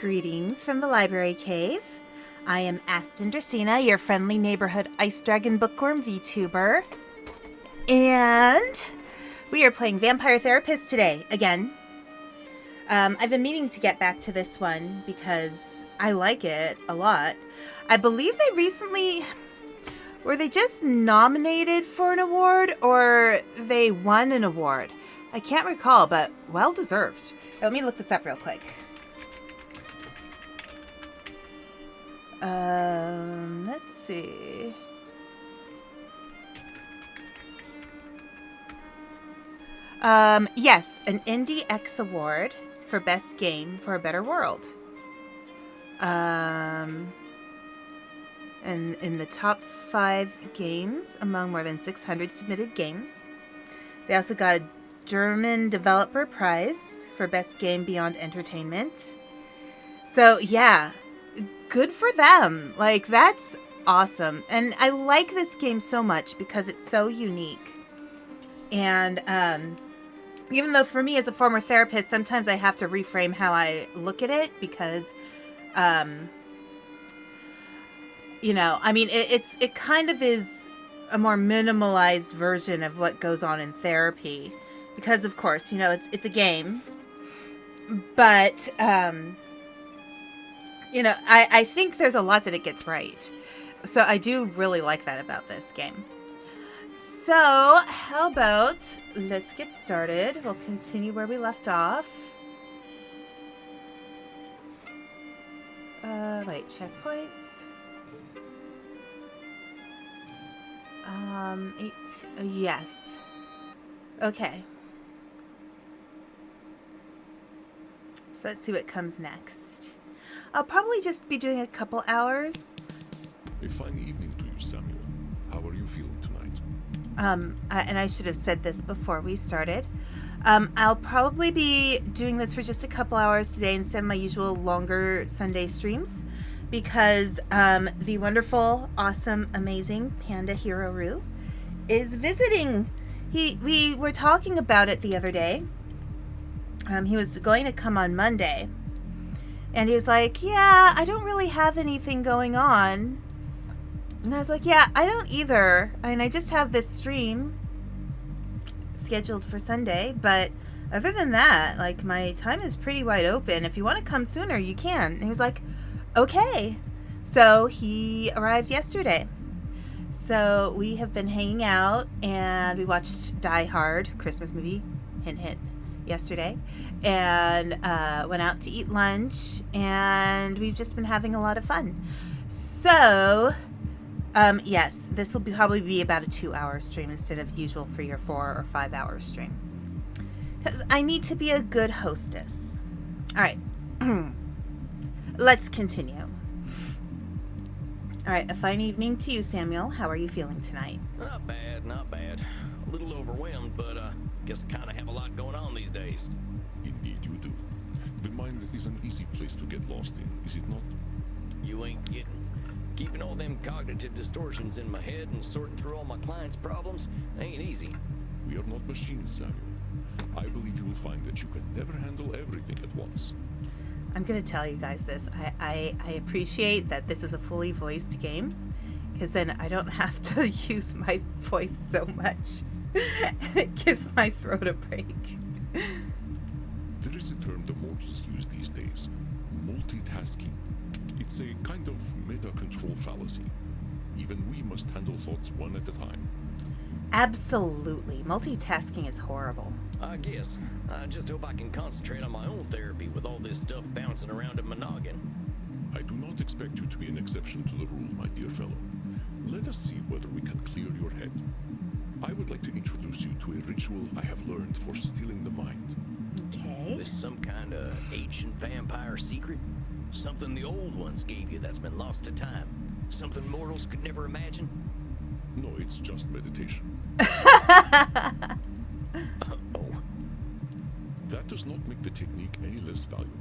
Greetings from the Library Cave. I am Aspen Dracaena, your friendly neighborhood Ice Dragon Bookwyrm VTuber. And we are playing Vampire Therapist today, again. I've been meaning to get back to this one because I like it a lot. I believe they recently... Were they just nominated for an award or they won an award? I can't recall, but well deserved. Let me look this up real quick. Let's see. Yes, an Indie X Award for Best Game for a Better World. And in the top 5 games among more than 600 submitted games. They also got a German Developer Prize for Best Game Beyond Entertainment. So, yeah, good for them. Like, that's awesome. And I like this game so much because it's so unique. And even though for me as a former therapist, sometimes I have to reframe how I look at it because... you know, I mean, it kind of is a more minimalized version of what goes on in therapy. Because, of course, you know, it's a game. But, you know, I think there's a lot that it gets right. So I do really like that about this game. So, how about, let's get started. We'll continue where we left off. Wait, checkpoints. 8, yes. Okay. So let's see what comes next. I'll probably just be doing a couple hours. A fine evening to you, Samuel. How are you feeling tonight? And I should have said this before we started. I'll probably be doing this for just a couple hours today instead of my usual longer Sunday streams. Because the wonderful, awesome, amazing Panda Hero Roo is visiting. We were talking about it the other day. He was going to come on Monday. And he was like, yeah, I don't really have anything going on. And I was like, yeah, I don't either. I just have this stream scheduled for Sunday. But other than that, like, my time is pretty wide open. If you want to come sooner, you can. And he was like... Okay, so he arrived yesterday. So we have been hanging out and we watched Die Hard, Christmas movie, hint hint, yesterday. And went out to eat lunch and we've just been having a lot of fun. So, yes, this will probably be about a 2-hour stream instead of usual 3 or 4 or 5 hour stream. Because I need to be a good hostess. All right. Let's continue. All right, a fine evening to you, Samuel. How are you feeling tonight? Not bad, not bad. A little overwhelmed, but guess I kind of have a lot going on these days. Indeed you do. The mind is an easy place to get lost in, is it not? You ain't kidding. Keeping all them cognitive distortions in my head and sorting through all my clients' problems ain't easy. We are not machines, Samuel. I believe you will find that you can never handle everything at once. I'm going to tell you guys this. I appreciate that this is a fully voiced game, because then I don't have to use my voice so much. And it gives my throat a break. There is a term the mortals use these days. Multitasking. It's a kind of meta-control fallacy. Even we must handle thoughts one at a time. Absolutely. Multitasking is horrible. I guess. I just hope I can concentrate on my own therapy with all this stuff bouncing around in my noggin. I do not expect you to be an exception to the rule, my dear fellow. Let us see whether we can clear your head. I would like to introduce you to a ritual I have learned for stealing the mind. Okay. This some kind of ancient vampire secret? Something the old ones gave you that's been lost to time? Something mortals could never imagine? No, it's just meditation. Oh. That does not make the technique any less valuable.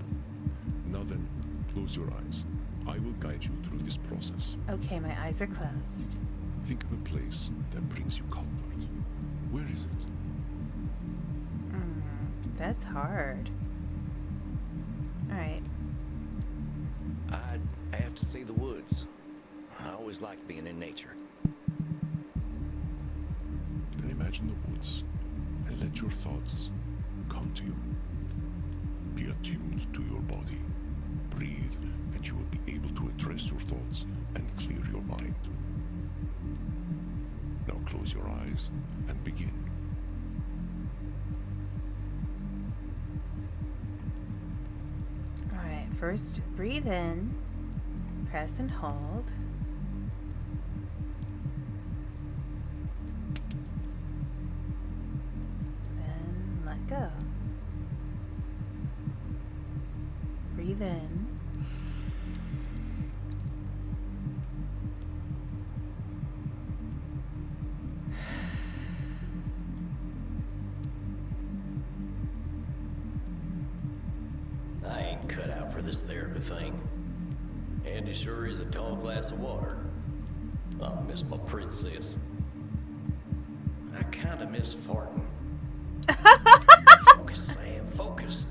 Now then, close your eyes. I will guide you through this process. Okay, my eyes are closed. Think of a place that brings you comfort. Where is it? That's hard. Alright. I'd have to say the woods. I always liked being in nature. Then imagine the woods and let your thoughts come to you. Be attuned to your body. Breathe, and you will be able to address your thoughts and clear your mind. Now close your eyes and begin. All right, first breathe in, press and hold. Then let go. Breathe in. I ain't cut out for this therapy thing. And it sure is a tall glass of water. I miss my princess. I kinda miss farting. Focus, Sam, focus.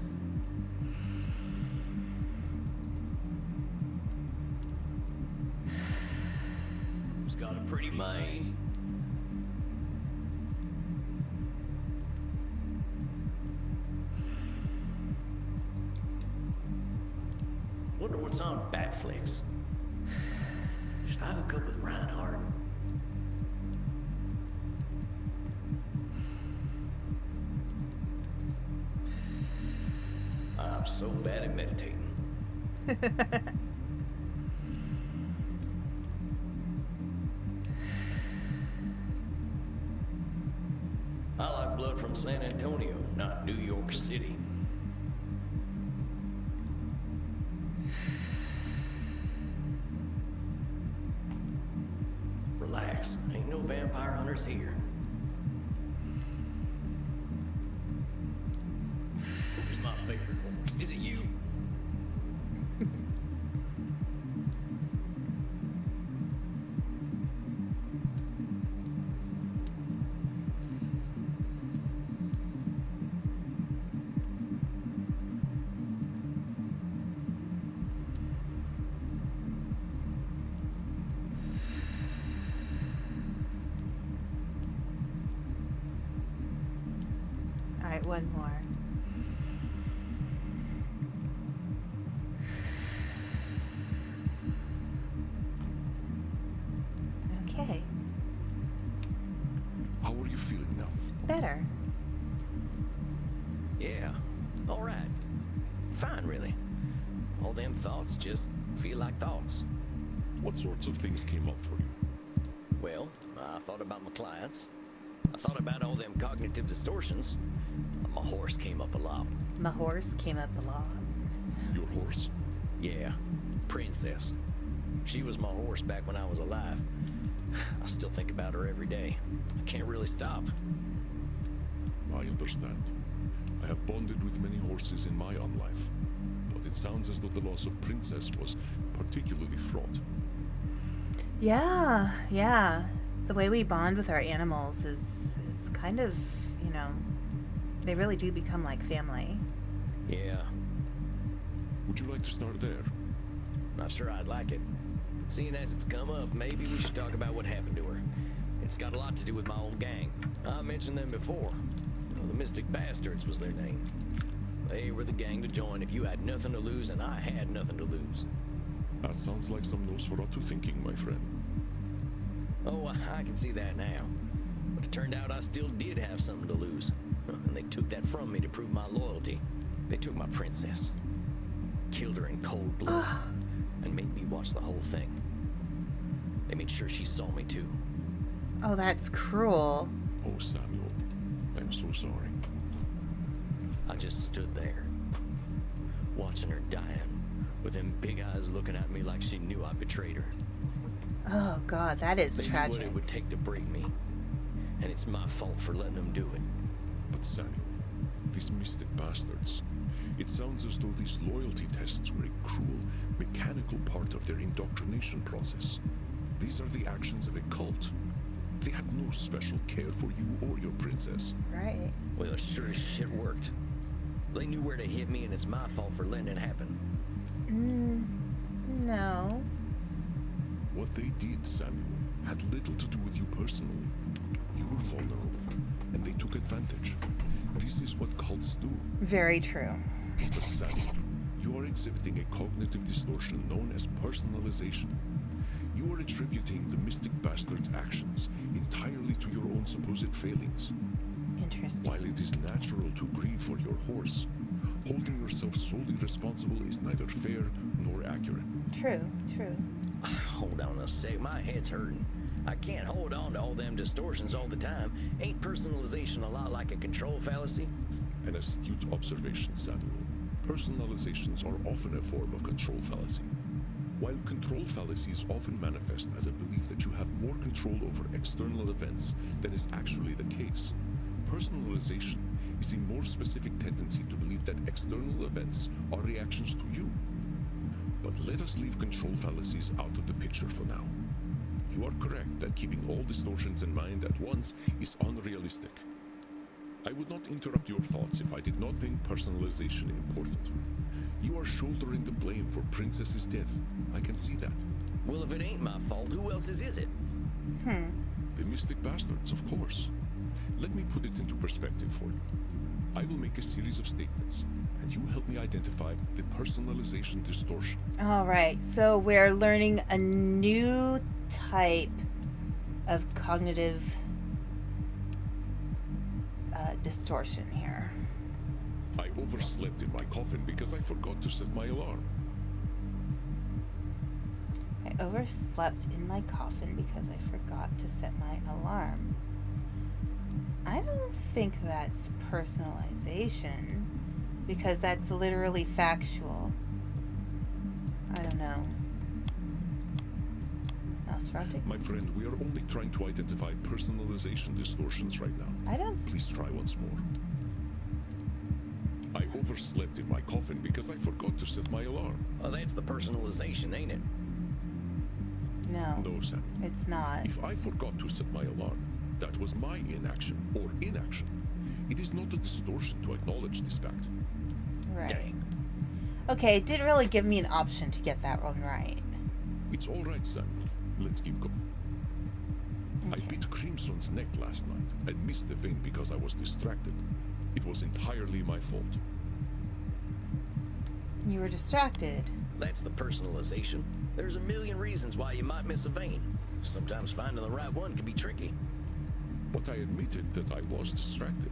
Who's got a pretty mane? Wonder what's on Batflix. Should I hook up with Reinhardt? I'm so bad at meditating. I like blood from San Antonio, not New York City. Relax, ain't no vampire hunters here. Who's my favorite horse? Is it you? All right, one more. Okay, How are you feeling now? better. Yeah, all right. Fine, really. All them thoughts just feel like thoughts. What sorts of things came up for you? Well, I thought about my clients. I thought about all them cognitive distortions. My horse came up a lot. My horse came up a lot. Your horse? Yeah, Princess. She was my horse back when I was alive. I still think about her every day. I can't really stop. I understand. I have bonded with many horses in my own life, but it sounds as though the loss of Princess was particularly fraught. Yeah. The way we bond with our animals is kind of, they really do become like family. Yeah, Would you like to start there? not sure I'd like it. Seeing as it's come up, maybe we should talk about what happened to her. It's got a lot to do with my old gang. I mentioned them before. The Mystic Bastards was their name. They were the gang to join if you had nothing to lose, and I had nothing to lose. That sounds like some Nosferatu thinking, my friend. Oh, I can see that now. But it turned out I still did have something to lose. And they took that from me to prove my loyalty. They took my princess. Killed her in cold blood. And made me watch the whole thing. They made sure she saw me too. Oh, that's cruel. Oh, Samuel, I'm so sorry. I just stood there, watching her dying, with them big eyes looking at me like she knew I betrayed her. Oh, God, that is They knew tragic. what it would take to break me. And it's my fault for letting them do it. But Samuel, these Mystic Bastards, it sounds as though these loyalty tests were a cruel, mechanical part of their indoctrination process. These are the actions of a cult. They had no special care for you or your princess. Right. Well, it sure as shit worked. They knew where to hit me, and it's my fault for letting it happen. No. What they did, Samuel, had little to do with you personally. You were vulnerable, and they took advantage. This is what cults do. Very true. But Samuel, you are exhibiting a cognitive distortion known as personalization. You are attributing the Mystic Bastard's actions entirely to your own supposed failings. Interesting. While it is natural to grieve for your horse, holding yourself solely responsible is neither fair nor accurate. True, true. Hold on a sec, my head's hurting. I can't hold on to all them distortions all the time. Ain't personalization a lot like a control fallacy? An astute observation, Samuel. Personalizations are often a form of control fallacy. While control fallacies often manifest as a belief that you have more control over external events than is actually the case, personalization is a more specific tendency to believe that external events are reactions to you. But let us leave control fallacies out of the picture for now. You are correct that keeping all distortions in mind at once is unrealistic. I would not interrupt your thoughts if I did not think personalization important. You are shouldering the blame for Princess's death. I can see that. Well, if it ain't my fault, who else's is it? The Mystic Bastards, of course. Let me put it into perspective for you. I will make a series of statements, and you help me identify the personalization distortion. All right, so we're learning a new type of cognitive distortion here. I overslept in my coffin because I forgot to set my alarm. I overslept in my coffin because I forgot to set my alarm. I don't think that's personalization, because that's literally factual. I don't know. Nosferatu? My friend, we are only trying to identify personalization distortions right now. I don't... Please try once more. I overslept in my coffin because I forgot to set my alarm. Well, that's the personalization, ain't it? No, No, Sam. it's not. If I forgot to set my alarm, that was my inaction or inaction. It is not a distortion to acknowledge this fact. Right. Dang. Okay, it didn't really give me an option to get that one right. It's all right, Samuel. Let's keep going. Okay. I bit Crimson's neck last night and missed the vein because I was distracted. It was entirely my fault. You were distracted. That's the personalization. There's a million reasons why you might miss a vein. Sometimes finding the right one can be tricky. But I admitted that I was distracted.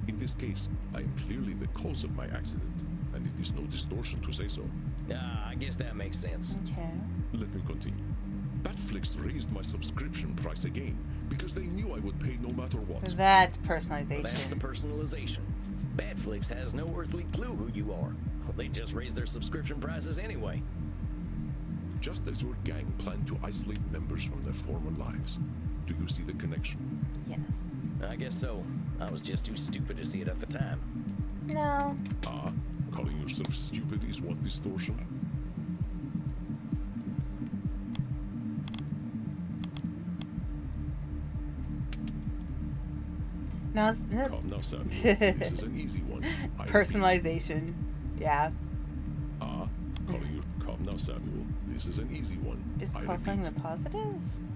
In this case, I am clearly the cause of my accident, and it is no distortion to say so. I guess that makes sense. Okay. Let me continue. Batflix raised my subscription price again because they knew I would pay no matter what. That's personalization. That's the personalization. Badflix has no earthly clue who you are. They just raised their subscription prices anyway. Just as your gang planned to isolate members from their former lives. Do you see the connection? Yes. I guess so. I was just too stupid to see it at the time. No. Calling yourself stupid is one distortion. No. Come now, Samuel. This is an easy one. Personalization. Yeah. Calling you. Come now, Samuel. This is an easy one. Disqualifying the positive?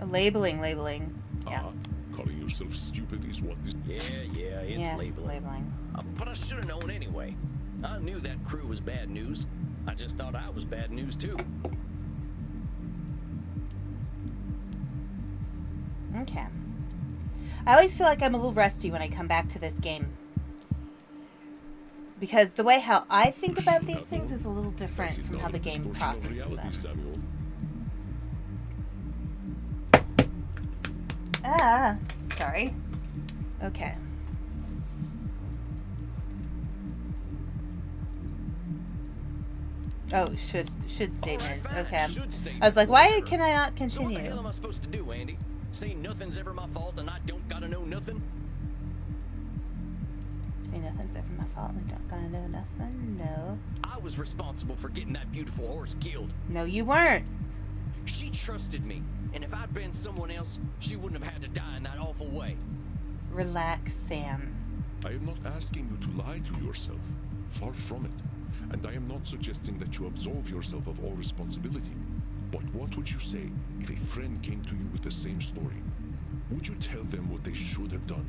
Labeling. Yeah. Calling yourself stupid is what this. Yeah, it's Yeah, labeling. But I should have known anyway. I knew that crew was bad news. I just thought I was bad news too. Okay. I always feel like I'm a little rusty when I come back to this game. Because the way how I think about these things is a little different from how the game processes them. Samuel. Sorry. Okay. Oh, should statements. All right, Okay. should statements. I was like, why Whatever. can I not So what continue? the hell am I supposed to do, Andy? Say nothing's ever my fault and I don't gotta know nothing? Say nothing's ever my fault and I don't gotta know nothing. No. I was responsible for getting that beautiful horse killed. No, you weren't. She trusted me, and if I'd been someone else, she wouldn't have had to die in that awful way. Relax, Sam. I am not asking you to lie to yourself. Far from it. And I am not suggesting that you absolve yourself of all responsibility. But what would you say if a friend came to you with the same story? Would you tell them what they should have done?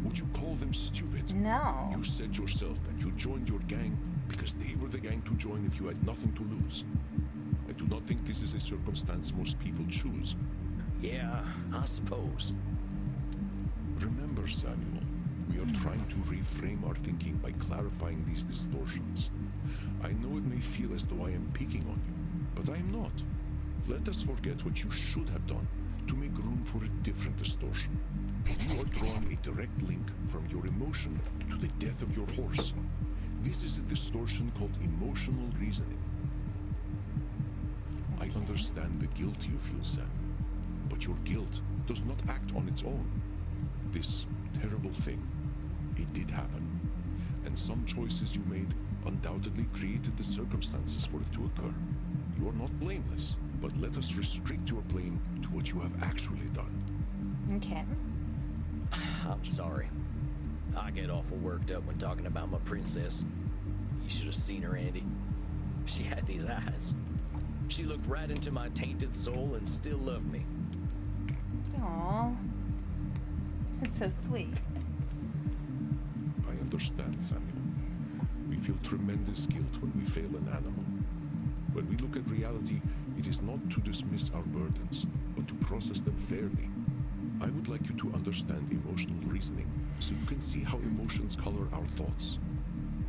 Would you call them stupid? No. You said yourself that you joined your gang because they were the gang to join if you had nothing to lose. I do not think this is a circumstance most people choose. Yeah, I suppose. Remember, Samuel, we are trying to reframe our thinking by clarifying these distortions. I know it may feel as though I am picking on you, but I am not. Let us forget what you should have done to make room for a different distortion. You are drawing a direct link from your emotion to the death of your horse. This is a distortion called emotional reasoning. I understand the guilt you feel, Samuel, but your guilt does not act on its own. This terrible thing, it did happen, and some choices you made undoubtedly created the circumstances for it to occur. You are not blameless, but let us restrict your blame to what you have actually done. Okay. I'm sorry. I get awful worked up when talking about my princess. You should have seen her, Andy. She had these eyes. She looked right into my tainted soul and still loved me. Aww. That's so sweet. I understand, Samuel. We feel tremendous guilt when we fail an animal. When we look at reality, it is not to dismiss our burdens, but to process them fairly. I would like you to understand emotional reasoning so you can see how emotions color our thoughts.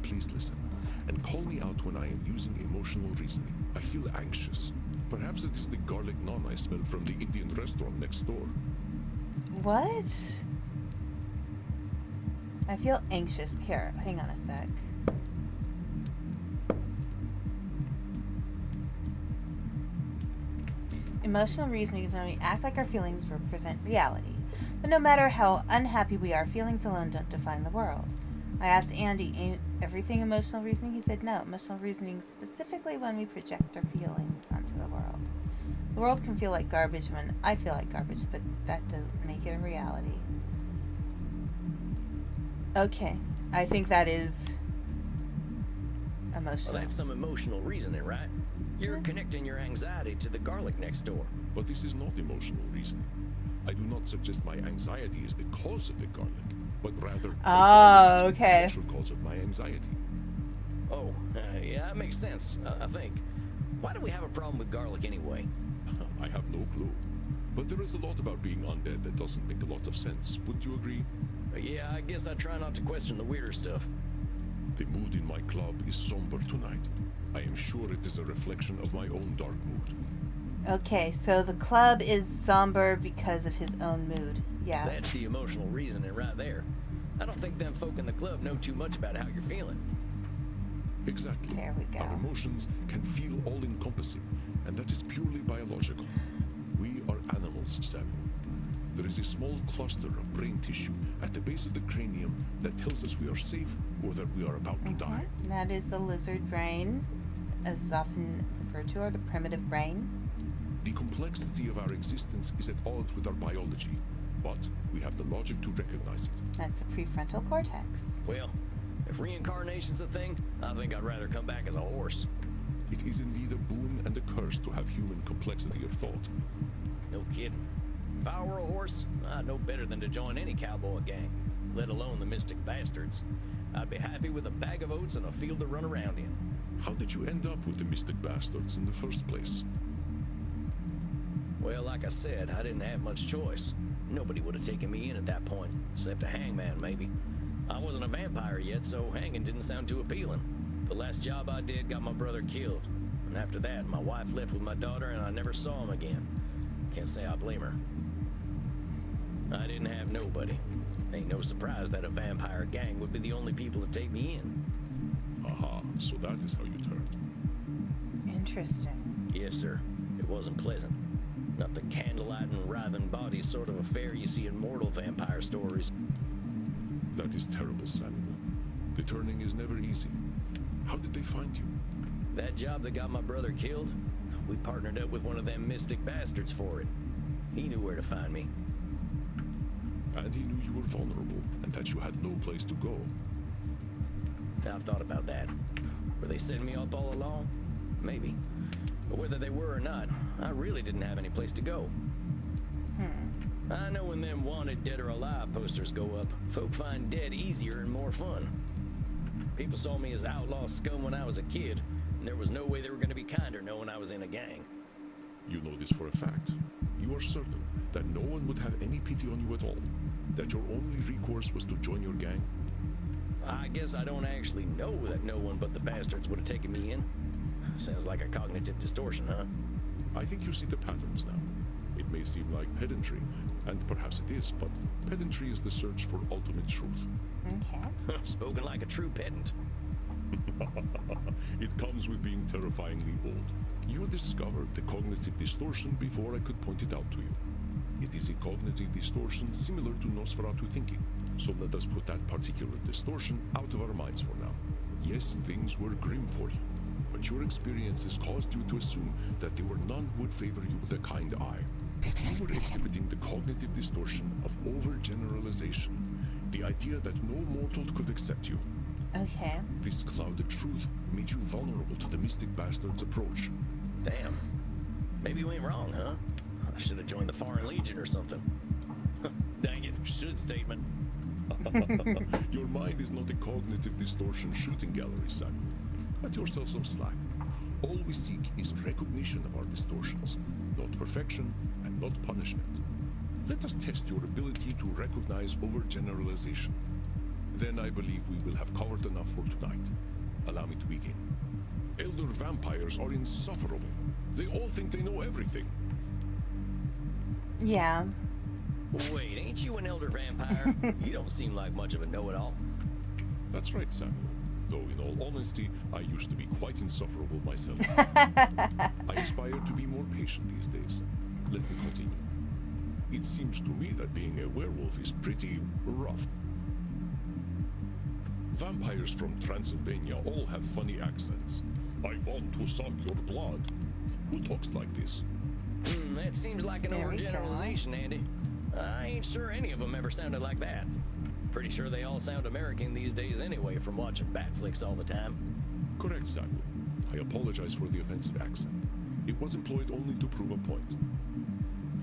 Please listen, and call me out when I am using emotional reasoning. I feel anxious. Perhaps it is the garlic naan I smell from the Indian restaurant next door. What? I feel anxious. Here, hang on a sec. Emotional reasoning is when we act like our feelings represent reality. But no matter how unhappy we are, feelings alone don't define the world. I asked Andy, ain't everything emotional reasoning? He said no. Emotional reasoning specifically when we project our feelings onto the world. The world can feel like garbage when I feel like garbage, but that doesn't make it a reality. Okay, I think that is emotional. Well, that's some emotional reasoning, right? You're connecting your anxiety to the garlic next door. But this is not emotional reasoning. I do not suggest my anxiety is the cause of the garlic, but rather the garlic is the actual cause of my anxiety. Oh, yeah, that makes sense, I think. Why do we have a problem with garlic anyway? I have no clue. But there is a lot about being undead that doesn't make a lot of sense. Wouldn't you agree? Yeah, I guess I try not to question the weirder stuff. The mood in my club is somber tonight. I am sure it is a reflection of my own dark mood. Okay, so the club is somber because of his own mood. Yeah. That's the emotional reasoning right there. I don't think them folk in the club know too much about how you're feeling. Exactly. There we go. Our emotions can feel all-encompassing, and that is purely biological. We are animals, Samuel. There is a small cluster of brain tissue at the base of the cranium that tells us we are safe or that we are about to die. That is the lizard brain, as is often referred to, or the primitive brain. The complexity of our existence is at odds with our biology, but we have the logic to recognize it. That's the prefrontal cortex. Well, if reincarnation's a thing, I think I'd rather come back as a horse. It is indeed a boon and a curse to have human complexity of thought. No kidding. If I were a horse, I'd know better than to join any cowboy gang, let alone the Mystic Bastards. I'd be happy with a bag of oats and a field to run around in. How did you end up with the Mystic Bastards in the first place? Well, like I said, I didn't have much choice. Nobody would have taken me in at that point, except a hangman, maybe. I wasn't a vampire yet, so hanging didn't sound too appealing. The last job I did got my brother killed, and after that, my wife left with my daughter, and I never saw him again. Can't say I blame her. I didn't have nobody. Ain't no surprise that a vampire gang would be the only people to take me in. Aha, so that is how you turned. Interesting. Yes, sir. It wasn't pleasant. Not the candlelight and writhing bodies sort of affair you see in mortal vampire stories. That is terrible, Samuel. The turning is never easy. How did they find you? That job that got my brother killed, we partnered up with one of them Mystic Bastards for it. He knew where to find me. And he knew you were vulnerable and that you had no place to go. I've thought about that. Were they setting me up all along? Maybe. But whether they were or not, I really didn't have any place to go. I know when them wanted dead or alive posters go up, folk find dead easier and more fun. People saw me as outlaw scum when I was a kid, and there was no way they were going to be kinder knowing I was in a gang. You know this for a fact. You are certain that no one would have any pity on you at all? That your only recourse was to join your gang? I guess I don't actually know that no one but the bastards would have taken me in. Sounds like a cognitive distortion, huh? I think you see the patterns now. It may seem like pedantry, and perhaps it is, but pedantry is the search for ultimate truth. Okay. Spoken like a true pedant. It comes with being terrifyingly old. You discovered the cognitive distortion before I could point it out to you. It is a cognitive distortion similar to Nosferatu thinking, so let us put that particular distortion out of our minds for now. Yes, things were grim for you, but your experiences caused you to assume that there were none who would favor you with a kind eye. You were exhibiting the cognitive distortion of overgeneralization, the idea that no mortal could accept you. Okay. This clouded truth made you vulnerable to the mystic bastard's approach. Damn. Maybe you ain't wrong, huh? I should have joined the Foreign Legion or something. Dang it, should statement. Your mind is not a cognitive distortion shooting gallery, Samuel. Cut yourself some slack. All we seek is recognition of our distortions, not perfection and not punishment. Let us test your ability to recognize overgeneralization. Then I believe we will have covered enough for tonight. Allow me to begin. Elder vampires are insufferable. They all think they know everything. Yeah. Wait, ain't you an elder vampire? You don't seem like much of a know-it-all. That's right, Samuel. Though in all honesty, I used to be quite insufferable myself. I aspire to be more patient these days. Let me continue. It seems to me that being a werewolf is pretty rough. Vampires from Transylvania all have funny accents. I want to suck your blood. Who talks like this? That seems like an There we go. overgeneralization, Andy. I ain't sure any of them ever sounded like that. Pretty sure they all sound American these days anyway from watching bat flicks all the time. Correct, Samuel. I apologize for the offensive accent. It was employed only to prove a point.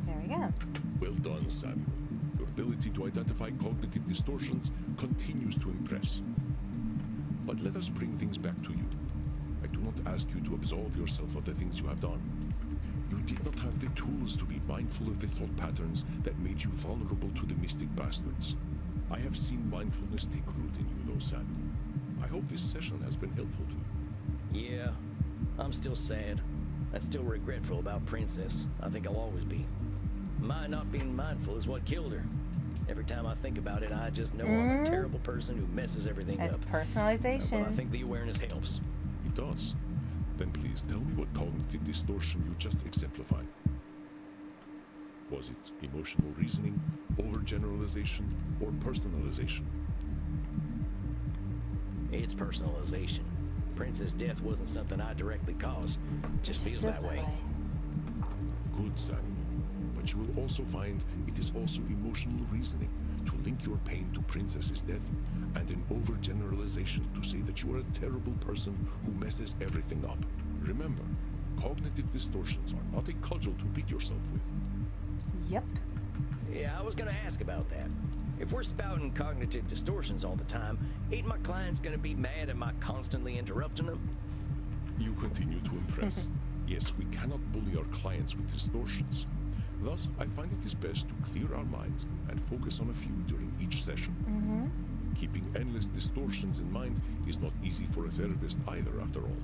There we go. Well done, Samuel. Your ability to identify cognitive distortions continues to impress. But let us bring things back to you. I do not ask you to absolve yourself of the things you have done. You did not have the tools to be mindful of the thought patterns that made you vulnerable to the mystic bastards. I have seen mindfulness take root in you, though, Samuel. I hope this session has been helpful to you. Yeah, I'm still sad. I'm still regretful about Princess. I think I'll always be. My not being mindful is what killed her. Every time I think about it, I just know I'm a terrible person who messes everything That's up. personalization. But I think the awareness helps. It does. Then please tell me what cognitive distortion you just exemplified. Was it emotional reasoning, overgeneralization, or personalization? It's personalization. Princess' death wasn't something I directly caused. Just feels that way. Good, Samuel. But you will also find it is also emotional reasoning to link your pain to Princess's death, and an overgeneralization to say that you are a terrible person who messes everything up. Remember, cognitive distortions are not a cudgel to beat yourself with. Yep. Yeah, I was gonna ask about that. If we're spouting cognitive distortions all the time, ain't my clients gonna be mad at my constantly interrupting them? You continue to impress. Yes, we cannot bully our clients with distortions. Thus, I find it is best to clear our minds and focus on a few during each session. Keeping endless distortions in mind is not easy for a therapist either, after all.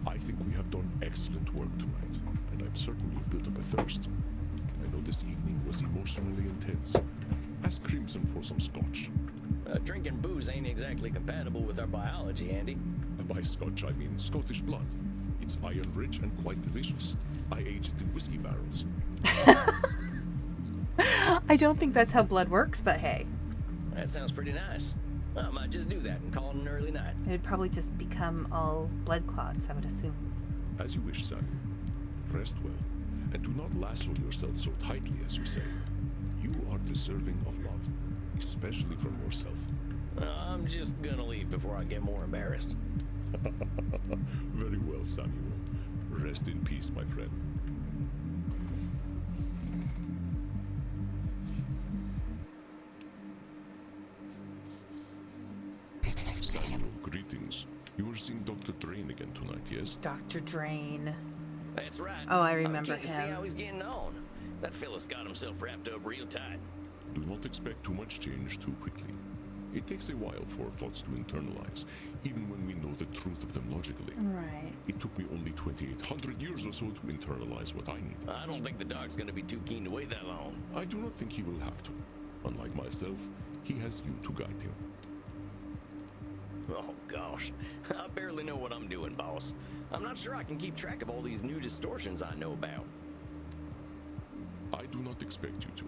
I think we have done excellent work tonight, and I'm certain you've built up a thirst. I know this evening was emotionally intense. Ask Crimson for some scotch. Drinking booze ain't exactly compatible with our biology, Andy. By scotch, I mean Scottish blood. It's iron-rich and quite delicious. I age it in whiskey barrels. I don't think that's how blood works, but hey. That sounds pretty nice. I might just do that and call it an early night. It'd probably just become all blood clots, I would assume. As you wish, Samuel. Rest well, and do not lasso yourself so tightly as you say. You are deserving of love, especially from yourself. I'm just gonna leave before I get more embarrassed. Very well, Samuel. Rest in peace, my friend. Samuel, greetings. You are seeing Dr. Drain again tonight, yes? Dr. Drain. That's right. Oh, I remember I'm keen to see him. how he's getting on. That fella's got himself wrapped up real tight. Do not expect too much change too quickly. It takes a while for thoughts to internalize, even when we know the truth of them logically. Right. It took me only 2,800 years or so to internalize what I need. I don't think the doc's gonna be too keen to wait that long. I do not think he will have to. Unlike myself, he has you to guide him. Oh gosh, I barely know what I'm doing, boss. I'm not sure I can keep track of all these new distortions I know about. I do not expect you to.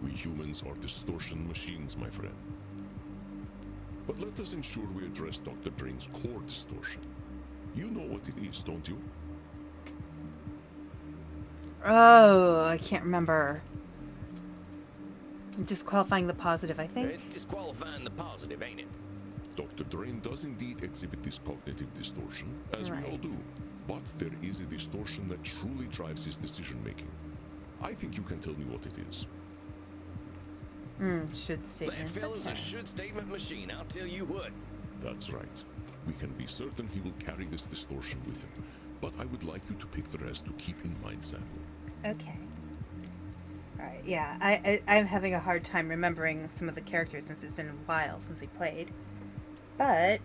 We humans are distortion machines, my friend. But let us ensure we address Dr. Drain's core distortion. You know what it is, don't you? Oh, I can't remember. Disqualifying the positive, I think. It's disqualifying the positive, ain't it? Dr. Drain does indeed exhibit this cognitive distortion, as we Right. all do. But there is a distortion that truly drives his decision-making. I think you can tell me what it is. Should That statements. fella's Okay. a should statement machine, I'll tell you what. That's right. We can be certain he will carry this distortion with him. But I would like you to pick the rest to keep in mind, Samuel. Okay. Alright, yeah. I'm having a hard time remembering some of the characters since it's been a while since we played. But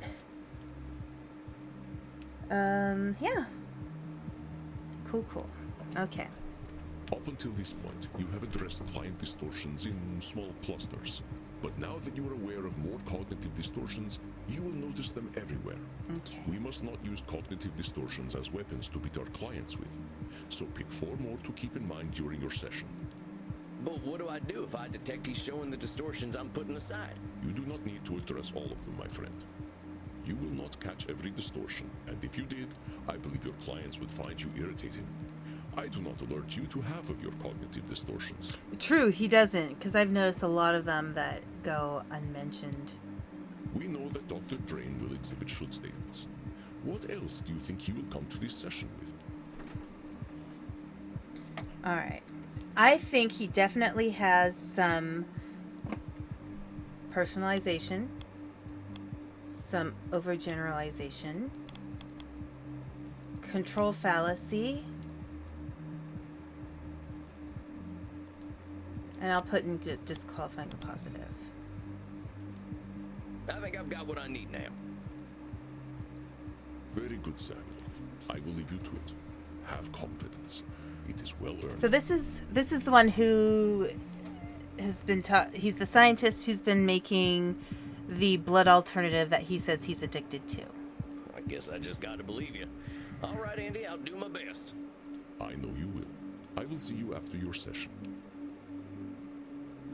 yeah. Cool. Okay. Up until this point, you have addressed client distortions in small clusters. But now that you are aware of more cognitive distortions, you will notice them everywhere. Okay. We must not use cognitive distortions as weapons to beat our clients with. So pick 4 more to keep in mind during your session. But what do I do if I detect he's showing the distortions I'm putting aside? You do not need to address all of them, my friend. You will not catch every distortion, and if you did, I believe your clients would find you irritating. I do not alert you to half of your cognitive distortions. True, he doesn't, because I've noticed a lot of them that go unmentioned. We know that Dr. Drain will exhibit should statements. What else do you think he will come to this session with? Alright. I think he definitely has some personalization, some overgeneralization, control fallacy, and I'll put in disqualifying the positive. I think I've got what I need now. Very good, Samuel. I will leave you to it. Have confidence. It is well earned. So this is the one who has been taught. He's the scientist who's been making the blood alternative that he says he's addicted to. I guess I just gotta believe you. All right, Andy, I'll do my best. I know you will. I will see you after your session.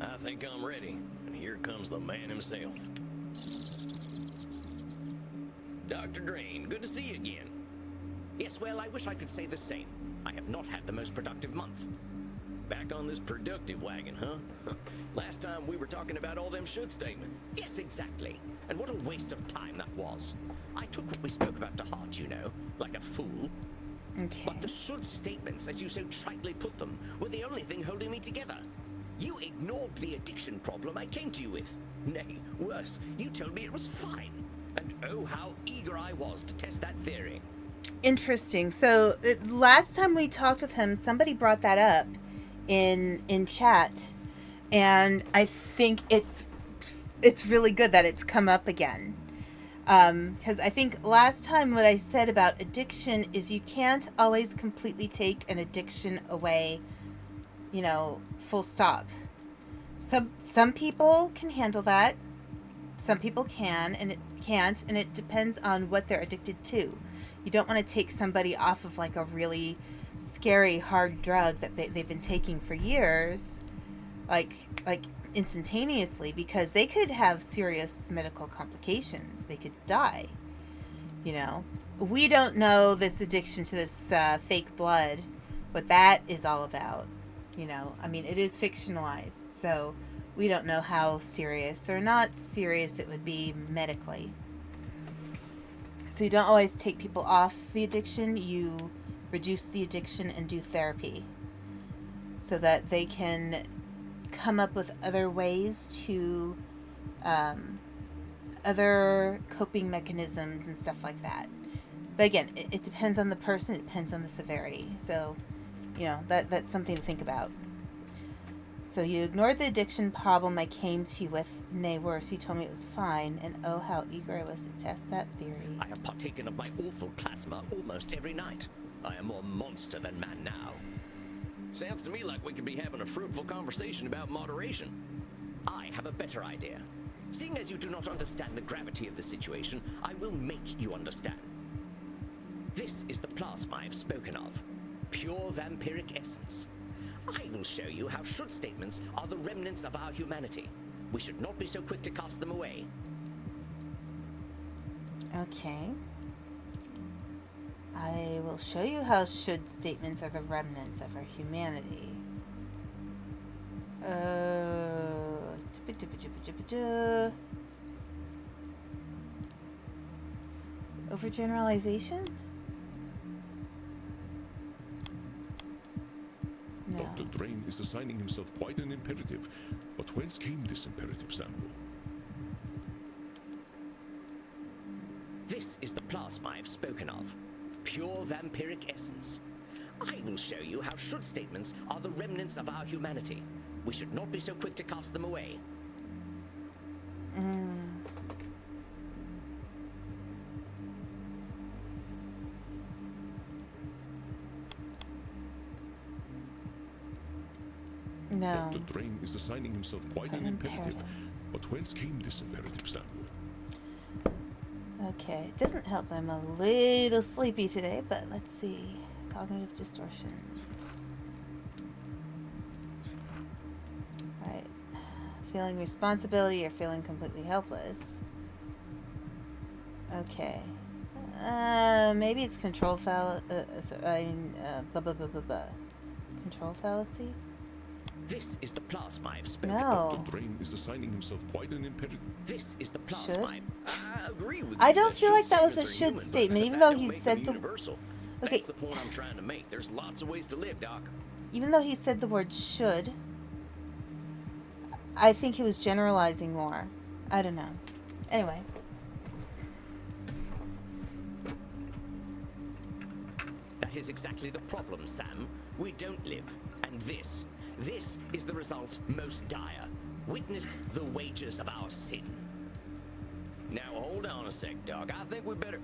I think I'm ready, and here comes the man himself. Dr. Drain, good to see you again. Yes, well, I wish I could say the same. I have not had the most productive month. Back on this productive wagon, huh? Last time we were talking about all them should statement. Yes, exactly. And what a waste of time that was. I took what we spoke about to heart, you know, like a fool. Okay. But the should statements, as you so tritely put them, were the only thing holding me together. You ignored the addiction problem I came to you with. Nay, worse, you told me it was fine. And oh, how eager I was to test that theory. Interesting. So last time we talked with him, somebody brought that up in chat, and I think it's really good that it's come up again. Because I think last time what I said about addiction is you can't always completely take an addiction away, you know, full stop. Some people can handle that. Some people can, and it can't, and it depends on what they're addicted to. You don't want to take somebody off of like a really scary hard drug that they've been taking for years, like instantaneously, because they could have serious medical complications. They could die. You know, we don't know this addiction to this fake blood, what that is all about. You know, I mean, it is fictionalized, so we don't know how serious or not serious it would be medically. So you don't always take people off the addiction. You reduce the addiction and do therapy so that they can come up with other ways to, other coping mechanisms and stuff like that. But again, it depends on the person. It depends on the severity. So, that's something to think about. So you ignored the addiction problem I came to you with. Nay, worse, you told me it was fine, and oh, how eager I was to test that theory. I have partaken of my awful plasma almost every night. I am more monster than man now. Sounds to me like we could be having a fruitful conversation about moderation. I have a better idea. Seeing as you do not understand the gravity of the situation, I will make you understand. This is the plasma I've spoken of. Pure vampiric essence. I will show you how should statements are the remnants of our humanity. We should not be so quick to cast them away. Okay. I will show you how should statements are the remnants of our humanity. Overgeneralization? No. Dr. Drain is assigning himself quite an imperative. But whence came this imperative, Samuel? This is the plasma I've spoken of. Pure vampiric essence. I will show you how should statements are the remnants of our humanity. We should not be so quick to cast them away. No. Dr. Drain is assigning himself quite an imperative. But whence came this imperative, Samuel? Okay, it doesn't help that I'm a little sleepy today, but let's see. Cognitive distortions. Right. Feeling responsibility or feeling completely helpless. Okay. Maybe it's control control fallacy? This is the plasma I've spoken No. Dr. Drain is assigning himself quite an imperative. This is the plasma. Should? I agree with you. I don't that feel like that was a statements are should human, but statement, even that though don't he make said them the- universal. Okay. That's the point I'm trying to make. There's lots of ways to live, Doc. Even though he said the word should, I think he was generalizing more. I don't know. Anyway. That is exactly the problem, Sam. We don't live. And this is the result most dire. Witness the wages of our sin. Now, hold on a sec, Doc. I think we better...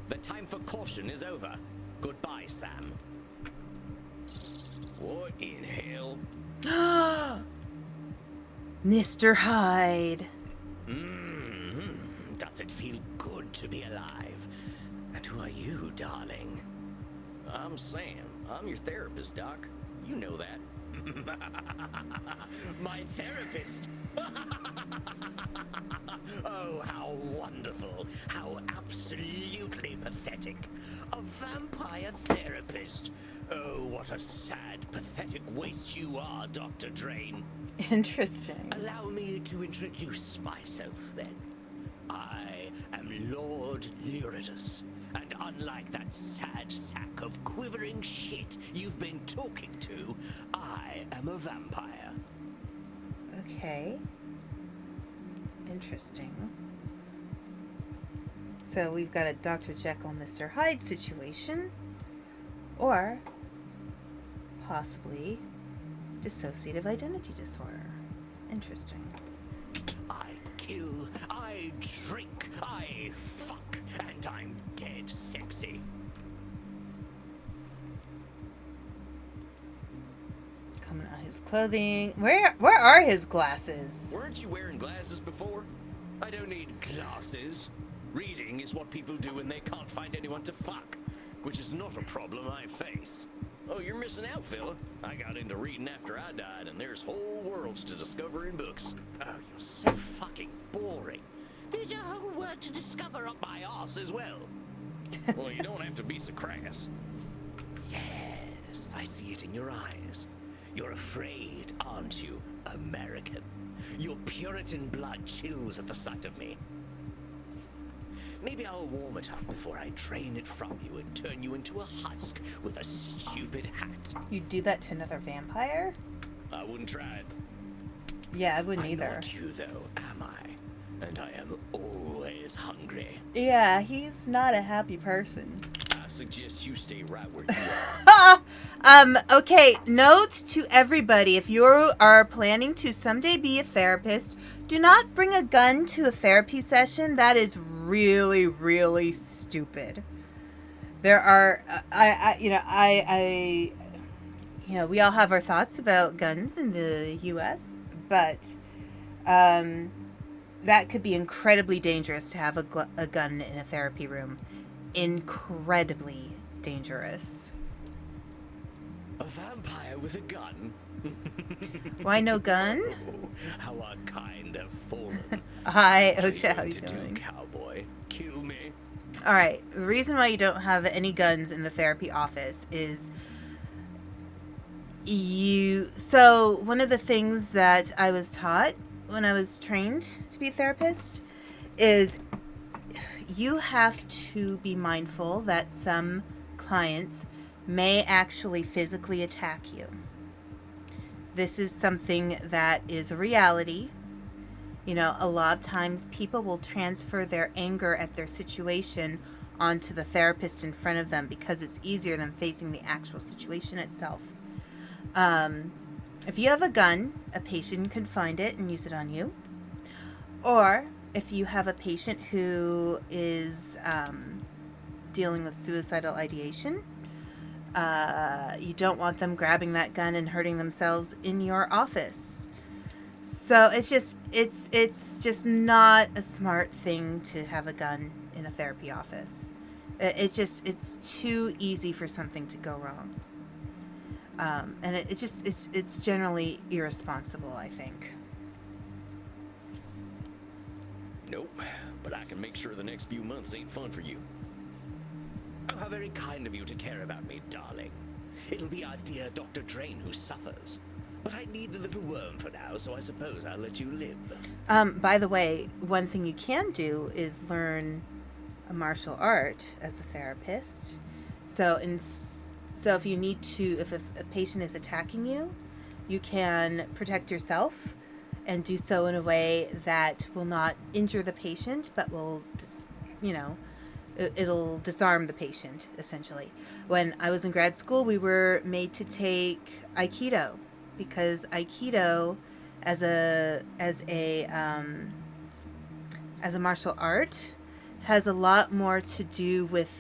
The time for caution is over. Goodbye, Sam. What in hell? Mr. Hyde. Does it feel good to be alive? And who are you, darling? I'm Sam. I'm your therapist, Doc. You know that. My therapist! Oh, how wonderful. How absolutely pathetic. A vampire therapist. Oh, what a sad, pathetic waste you are, Dr. Drain. Interesting. Allow me to introduce myself, then. I am Lord Lyridus, and unlike that sad sack of quivering shit you've been talking to, I am a vampire. Okay. Interesting. So we've got a Dr. Jekyll, Mr. Hyde situation, or possibly dissociative identity disorder. Interesting. I kill, I drink, I fuck, and I'm dead sexy. Coming out his clothing. Where are his glasses? Weren't you wearing glasses before? I don't need glasses. Reading is what people do when they can't find anyone to fuck, which is not a problem I face. Oh, you're missing out, fella. I got into reading after I died, and there's whole worlds to discover in books. Oh, you're so fucking boring. There's a whole world to discover up my arse as well. Well, you don't have to be so crass. Yes, I see it in your eyes. You're afraid, aren't you, American? Your Puritan blood chills at the sight of me. Maybe I'll warm it up before I drain it from you and turn you into a husk with a stupid hat. You'd do that to another vampire? I wouldn't try it. Yeah, I wouldn't I'm either. not you, though, am I? And I am always hungry. Yeah, he's not a happy person. I suggest you stay right where you are. Okay, note to everybody, if you are planning to someday be a therapist, do not bring a gun to a therapy session. That is really, really stupid. There are, we all have our thoughts about guns in the U.S., but, that could be incredibly dangerous to have a gun in a therapy room. Incredibly dangerous. A vampire with a gun? Why no gun? Oh, how our kind have fallen. Hi, What are Ocha, how going you to do, doing? cowboy? Kill me? Alright, the reason why you don't have any guns in the therapy office is so one of the things that I was taught when I was trained to be a therapist is you have to be mindful that some clients may actually physically attack you. This is something that is a reality. You know, a lot of times people will transfer their anger at their situation onto the therapist in front of them because it's easier than facing the actual situation itself. If you have a gun, a patient can find it and use it on you. Or if you have a patient who is dealing with suicidal ideation, you don't want them grabbing that gun and hurting themselves in your office. So it's just not a smart thing to have a gun in a therapy office. It's too easy for something to go wrong. And it's generally irresponsible, I think. Nope, but I can make sure the next few months ain't fun for you. Oh, how very kind of you to care about me, darling. It'll be our dear Dr. Drain who suffers. But I need the little worm for now, so I suppose I'll let you live. By the way, one thing you can do is learn a martial art as a therapist. So if you need to, if a patient is attacking you, you can protect yourself and do so in a way that will not injure the patient, but will, it'll disarm the patient, essentially. When I was in grad school, we were made to take Aikido, because Aikido as a martial art has a lot more to do with,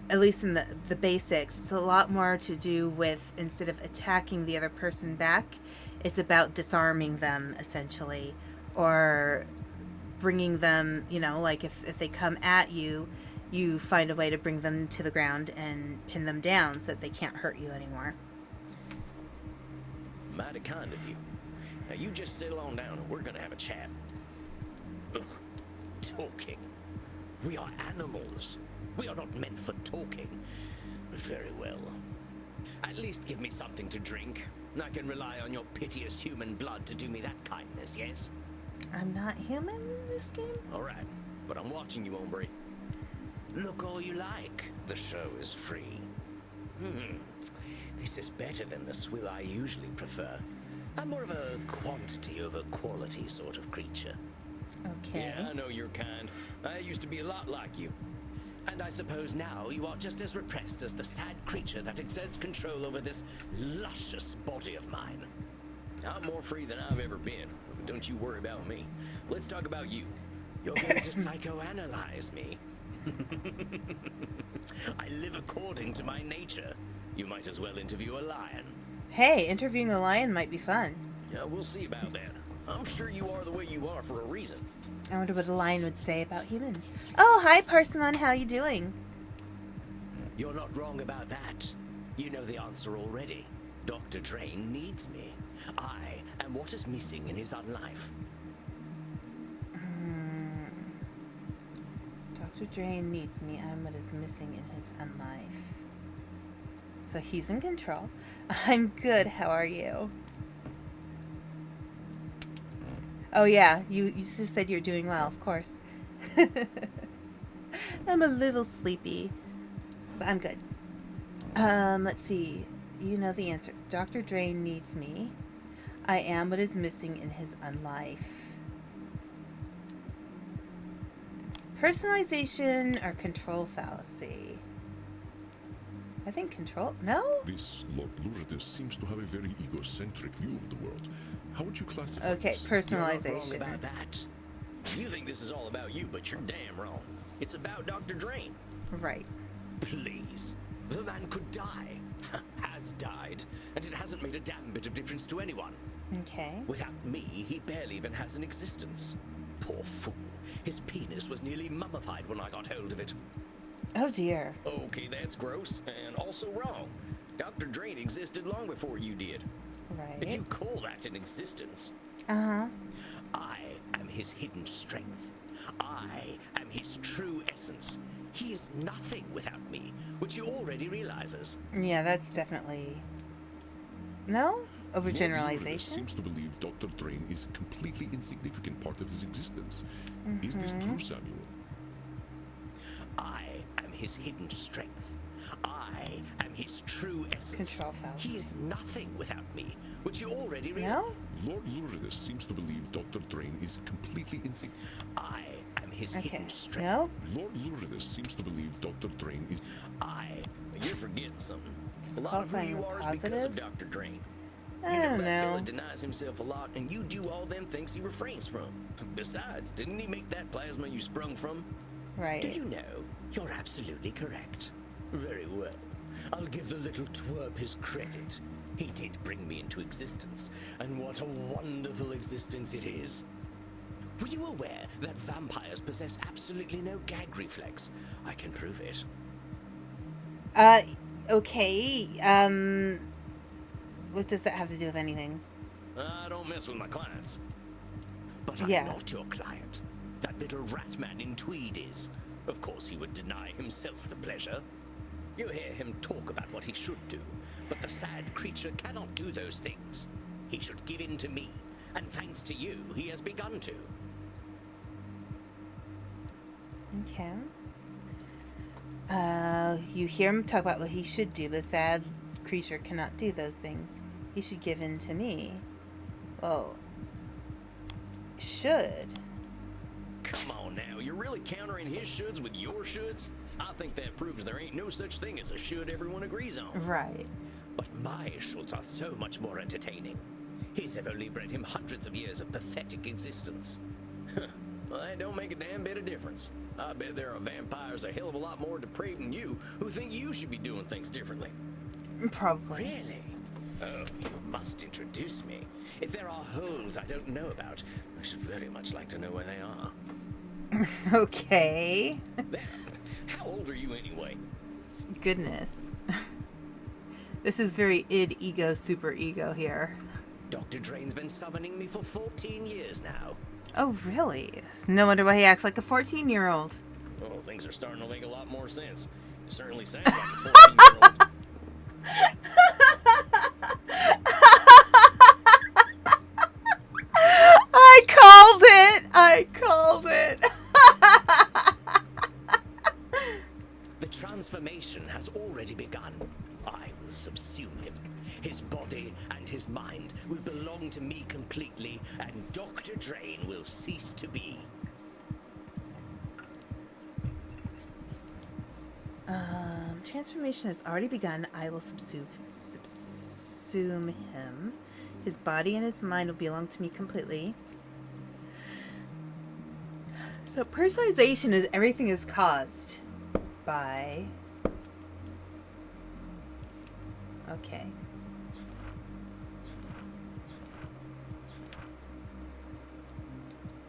at least in the basics, it's a lot more to do with, instead of attacking the other person back, it's about disarming them, essentially, or bringing them, like if they come at you, you find a way to bring them to the ground and pin them down so that they can't hurt you anymore. Mighty kind of you. Now you just settle on down and we're gonna have a chat. Ugh, talking. We are animals. We are not meant for talking. Very well. At least give me something to drink. I can rely on your piteous human blood to do me that kindness, yes? I'm not human in this game? Alright, but I'm watching you, hombre. Look all you like. The show is free. This is better than the swill I usually prefer. I'm more of a quantity over quality sort of creature. Okay. Yeah, I know your kind. I used to be a lot like you. And I suppose now you are just as repressed as the sad creature that exerts control over this luscious body of mine. I'm more free than I've ever been. But don't you worry about me. Let's talk about you. You're going to psychoanalyze me. I live according to my nature. You might as well interview a lion. Hey, interviewing a lion might be fun. Yeah, we'll see about that. I'm sure you are the way you are for a reason. I wonder what a lion would say about humans. Oh, hi, Parsimon. How you doing? You're not wrong about that. You know the answer already. Dr. Drain needs me. I am what is missing in his unlife. Dr. Drain needs me. I'm what is missing in his unlife. So he's in control. I'm good. How are you? Oh yeah, you just said you're doing well, of course. I'm a little sleepy, but I'm good. Let's see. You know the answer. Dr. Drain needs me. I am what is missing in his unlife. Personalization or control fallacy? I think control. No? This Lord Lourdes seems to have a very egocentric view of the world. How would you classify Okay, this? You're not wrong personalization. about that. You think this is all about you, but you're damn wrong. It's about Dr. Drain. Right. Please. The man could die. Has died. And it hasn't made a damn bit of difference to anyone. Okay. Without me, he barely even has an existence. Poor fool. His penis was nearly mummified when I got hold of it. Oh dear. Okay, that's gross and also wrong. Dr. Drain existed long before you did. If you Right. call that an existence, Uh-huh. I am his hidden strength. I am his true essence. He is nothing without me, which he already realizes. Yeah, that's definitely... No? Lord Lourdes Overgeneralization? seems to believe Dr. Drain is a completely insignificant part of his existence. Is this true, Samuel? I am his hidden strength. I am his true essence. Control fallacy. He is nothing without me, which he already realizes. No? Lord Lourdes seems to believe Dr. Drain is completely insignificant. I am his Okay. hidden strength. No? Lord Lourdes seems to believe Dr. Drain is... You're forgetting something. It's A lot of who qualifying you are is because of positive? Dr. Drain. I You know don't that fella know. denies himself a lot, and you do all them things he refrains from. Besides, didn't he make that plasma you sprung from? Do Right. you know, you're absolutely correct. Very well. I'll give the little twerp his credit. He did bring me into existence, and what a wonderful existence it is. Were you aware that vampires possess absolutely no gag reflex? I can prove it. Okay. What does that have to do with anything? I don't mess with my clients. But I'm Yeah. not your client. That little rat man in tweed is. Of course, he would deny himself the pleasure. You hear him talk about what he should do, but the sad creature cannot do those things. He should give in to me, and thanks to you, he has begun to. Okay. You hear him talk about what he should do. The sad creature cannot do those things. He should give in to me. Well, should. Come on now, you're really countering his shoulds with your shoulds? I think that proves there ain't no such thing as a should everyone agrees on. Right. But my shoulds are so much more entertaining. His have only bred him hundreds of years of pathetic existence. Well, that don't make a damn bit of difference. I bet there are vampires a hell of a lot more depraved than you who think you should be doing things differently. Probably. Really? Oh, you must introduce me. If there are holes I don't know about, I should very much like to know where they are. Okay. There. How old are you anyway? Goodness. This is very id, ego, super ego here. Dr. Drain's been summoning me for 14 years now. Oh, really? No wonder why he acts like a 14-year-old. Oh, things are starting to make a lot more sense. You certainly sound like a 14-year-old. I called it! I called it! The transformation has already begun. I will subsume him. His body and his mind will belong to me completely, and Dr. Drain will cease to be. Transformation has already begun. I will subsume him. His body and his mind will belong to me completely. So personalization is everything is caused by... Okay.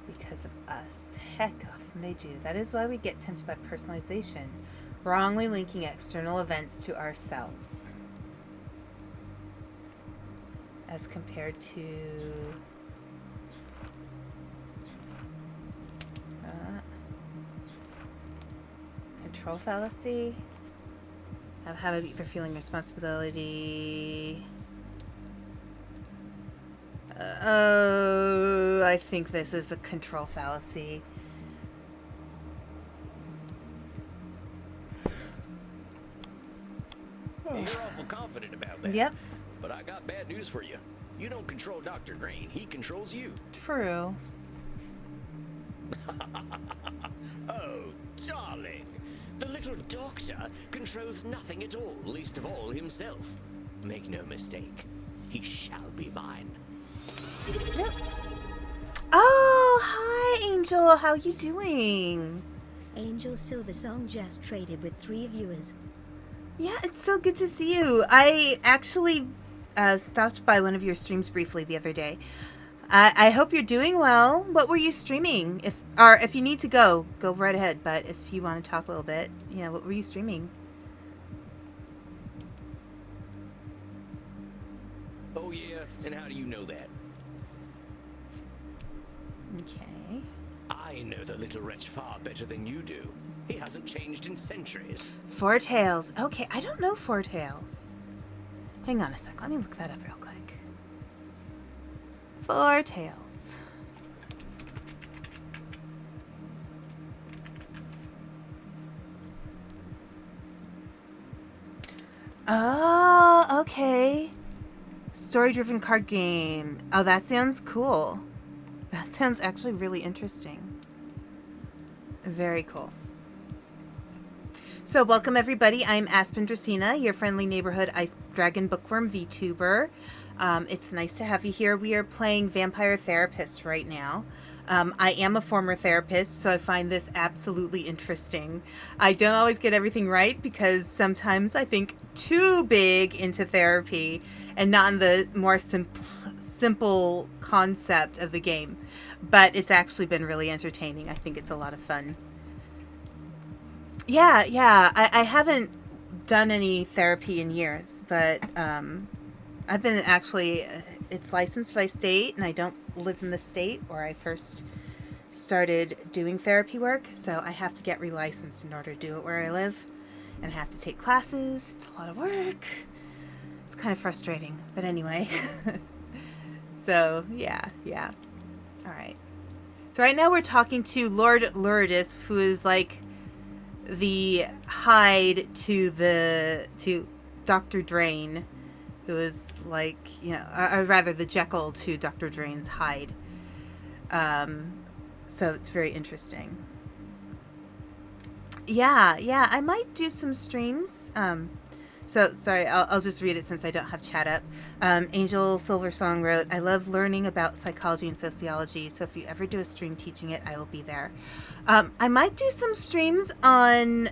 Because of us. Heck, often they do. That is why we get tempted by personalization. Wrongly linking external events to ourselves. As compared to... control fallacy. Have habit for feeling responsibility. I think this is a control fallacy. You're awful confident about that. Yep. But I got bad news for you. You don't control Dr. Drain. He controls you. True. Oh, darling. The little doctor controls nothing at all, least of all himself. Make no mistake, he shall be mine. Yep. Oh, hi, Angel. How you doing? Angel Silversong just traded with 3 viewers. Yeah, it's so good to see you. I actually stopped by one of your streams briefly the other day. I hope you're doing well. What were you streaming? If you need to go right ahead. But if you want to talk a little bit, what were you streaming? Oh, yeah? And how do you know that? Okay. I know the little wretch far better than you do. He hasn't changed in centuries. Four Tails. Okay, I don't know Four Tails. Hang on a sec. Let me look that up real quick. Four Tails. Oh, okay. Story-driven card game. Oh, that sounds cool. That sounds actually really interesting. Very cool. So welcome everybody. I'm Aspen Dracaena, your friendly neighborhood Ice Dragon Bookwyrm VTuber. It's nice to have you here. We are playing Vampire Therapist right now. I am a former therapist, so I find this absolutely interesting. I don't always get everything right because sometimes I think too big into therapy and not in the more simple concept of the game. But it's actually been really entertaining. I think it's a lot of fun. Yeah. I haven't done any therapy in years, but I've been actually, it's licensed by state, and I don't live in the state where I first started doing therapy work, so I have to get relicensed in order to do it where I live, and I have to take classes. It's a lot of work. It's kind of frustrating, but anyway. So, yeah. All right. So right now we're talking to Lord Lourdes, who is like the Hyde to Dr. Drain, who is like, or rather the Jekyll to Dr. Drain's Hyde. So it's very interesting. Yeah, I might do some streams. So, sorry, I'll just read it since I don't have chat up. Angel Silversong wrote, I love learning about psychology and sociology, so if you ever do a stream teaching it, I will be there. I might do some streams on,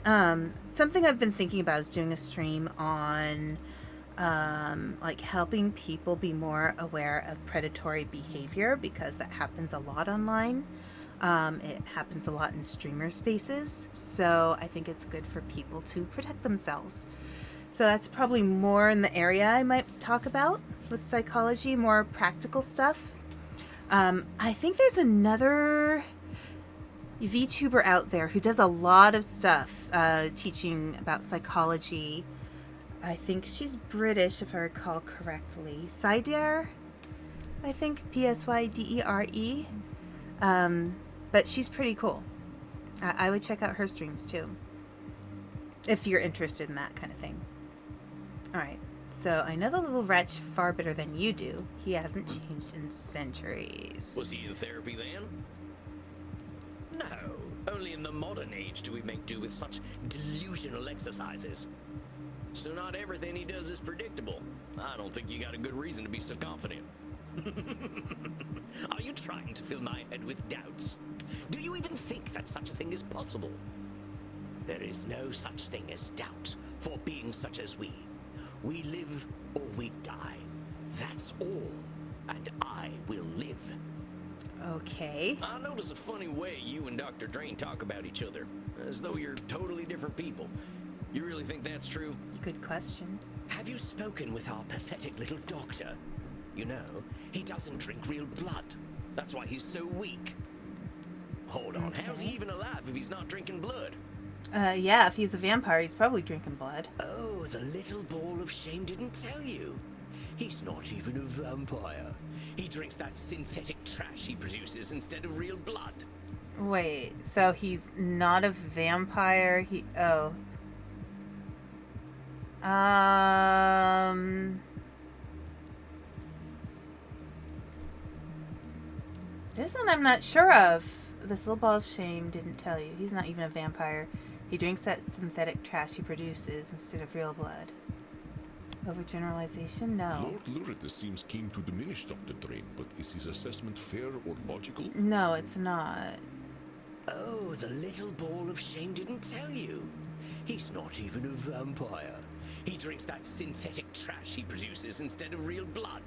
something I've been thinking about is doing a stream on, like helping people be more aware of predatory behavior, because that happens a lot online. It happens a lot in streamer spaces, so I think it's good for people to protect themselves. So that's probably more in the area I might talk about with psychology, more practical stuff. I think there's another VTuber out there who does a lot of stuff teaching about psychology. I think she's British, if I recall correctly. Psydere, I think, Psydere. But she's pretty cool. I would check out her streams too, if you're interested in that kind of thing. Alright, so I know the little wretch far better than you do. He hasn't changed in centuries. Was he in therapy then? No, only in the modern age do we make do with such delusional exercises. So not everything he does is predictable. I don't think you got a good reason to be so confident. Are you trying to fill my head with doubts? Do you even think that such a thing is possible? There is no such thing as doubt for beings such as we. We live or we die. That's all. And I will live. Okay. I notice a funny way you and Dr. Drain talk about each other, as though you're totally different people. You really think that's true? Good question. Have you spoken with our pathetic little doctor? You know, he doesn't drink real blood. That's why he's so weak. Hold on, how's he even alive if he's not drinking blood? Yeah, if he's a vampire, he's probably drinking blood. Oh, the little ball of shame didn't tell you. He's not even a vampire. He drinks that synthetic trash he produces instead of real blood. Wait, so he's not a vampire? This one I'm not sure of. This little ball of shame didn't tell you. He's not even a vampire. He drinks that synthetic trash he produces instead of real blood. Overgeneralization? No. Lord Luritus seems keen to diminish Dr. Drain, but is his assessment fair or logical? No, it's not. Oh, the little ball of shame didn't tell you. He's not even a vampire. He drinks that synthetic trash he produces instead of real blood.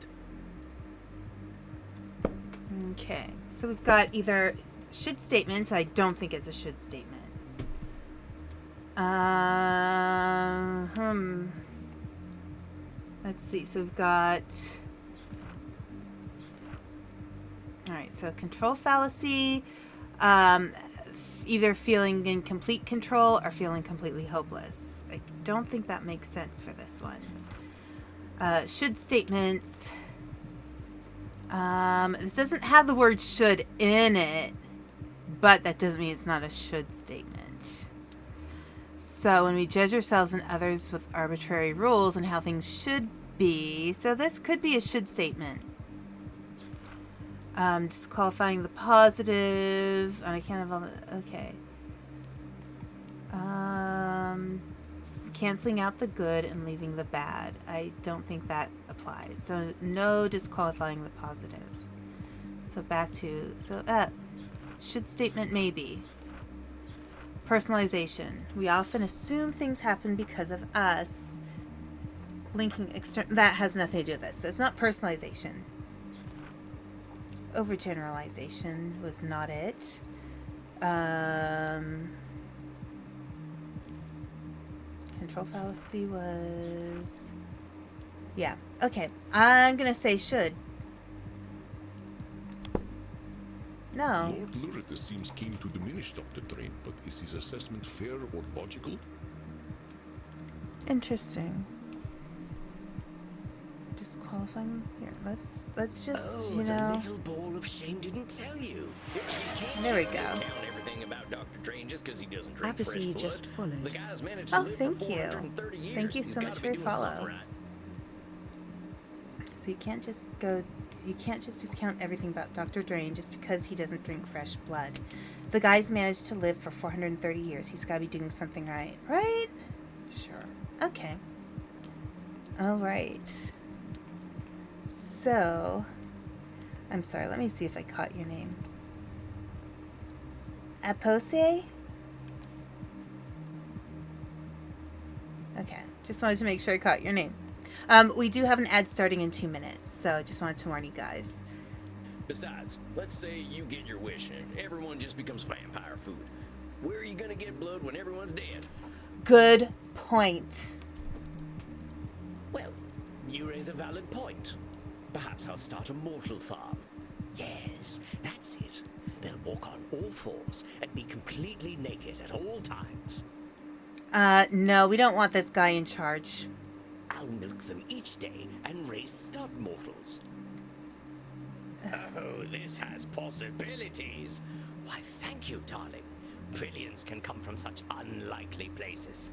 Okay, so we've got either should statements. I don't think it's a should statement. Let's see. So we've got. All right. So control fallacy. Either feeling in complete control or feeling completely hopeless. I don't think that makes sense for this one. Should statements. This doesn't have the word should in it, but that doesn't mean it's not a should statement. So when we judge ourselves and others with arbitrary rules and how things should be, so this could be a should statement. Disqualifying the positive on account of all the, okay. Canceling out the good and leaving the bad. I don't think that applies. So no disqualifying the positive. So back to, should statement maybe. Personalization. We often assume things happen because of us. Linking external, that has nothing to do with this. So it's not personalization. Overgeneralization was not it. Control fallacy was... Yeah. Okay. I'm going to say should. No. Lord Luritus seems keen to diminish Dr. Drain, but is his assessment fair or logical? Interesting. Disqualifying here. Let's just, you the know. little ball of shame didn't tell you. There we go. Discount everything about Dr. Drain just because he doesn't drink fresh Apathy blood. just followed. The guy's managed to Oh, live thank for you. 430 years. Thank you He's so gotta much be for your doing something follow. right. So you can't just discount everything about Dr. Drain just because he doesn't drink fresh blood. The guy's managed to live for 430 years. He's got to be doing something right. Right? Sure. Okay. All right. So, I'm sorry. Let me see if I caught your name. Apose? Okay. Just wanted to make sure I caught your name. We do have an ad starting in 2 minutes, so I just wanted to warn you guys. Besides, let's say you get your wish and everyone just becomes vampire food. Where are you gonna get blood when everyone's dead? Good point. Well, you raise a valid point. Perhaps I'll start a mortal farm. Yes, that's it. They'll walk on all fours and be completely naked at all times. No, we don't want this guy in charge. I'll milk them each day and raise stud mortals. Oh, this has possibilities. Why, thank you, darling. Brilliance can come from such unlikely places.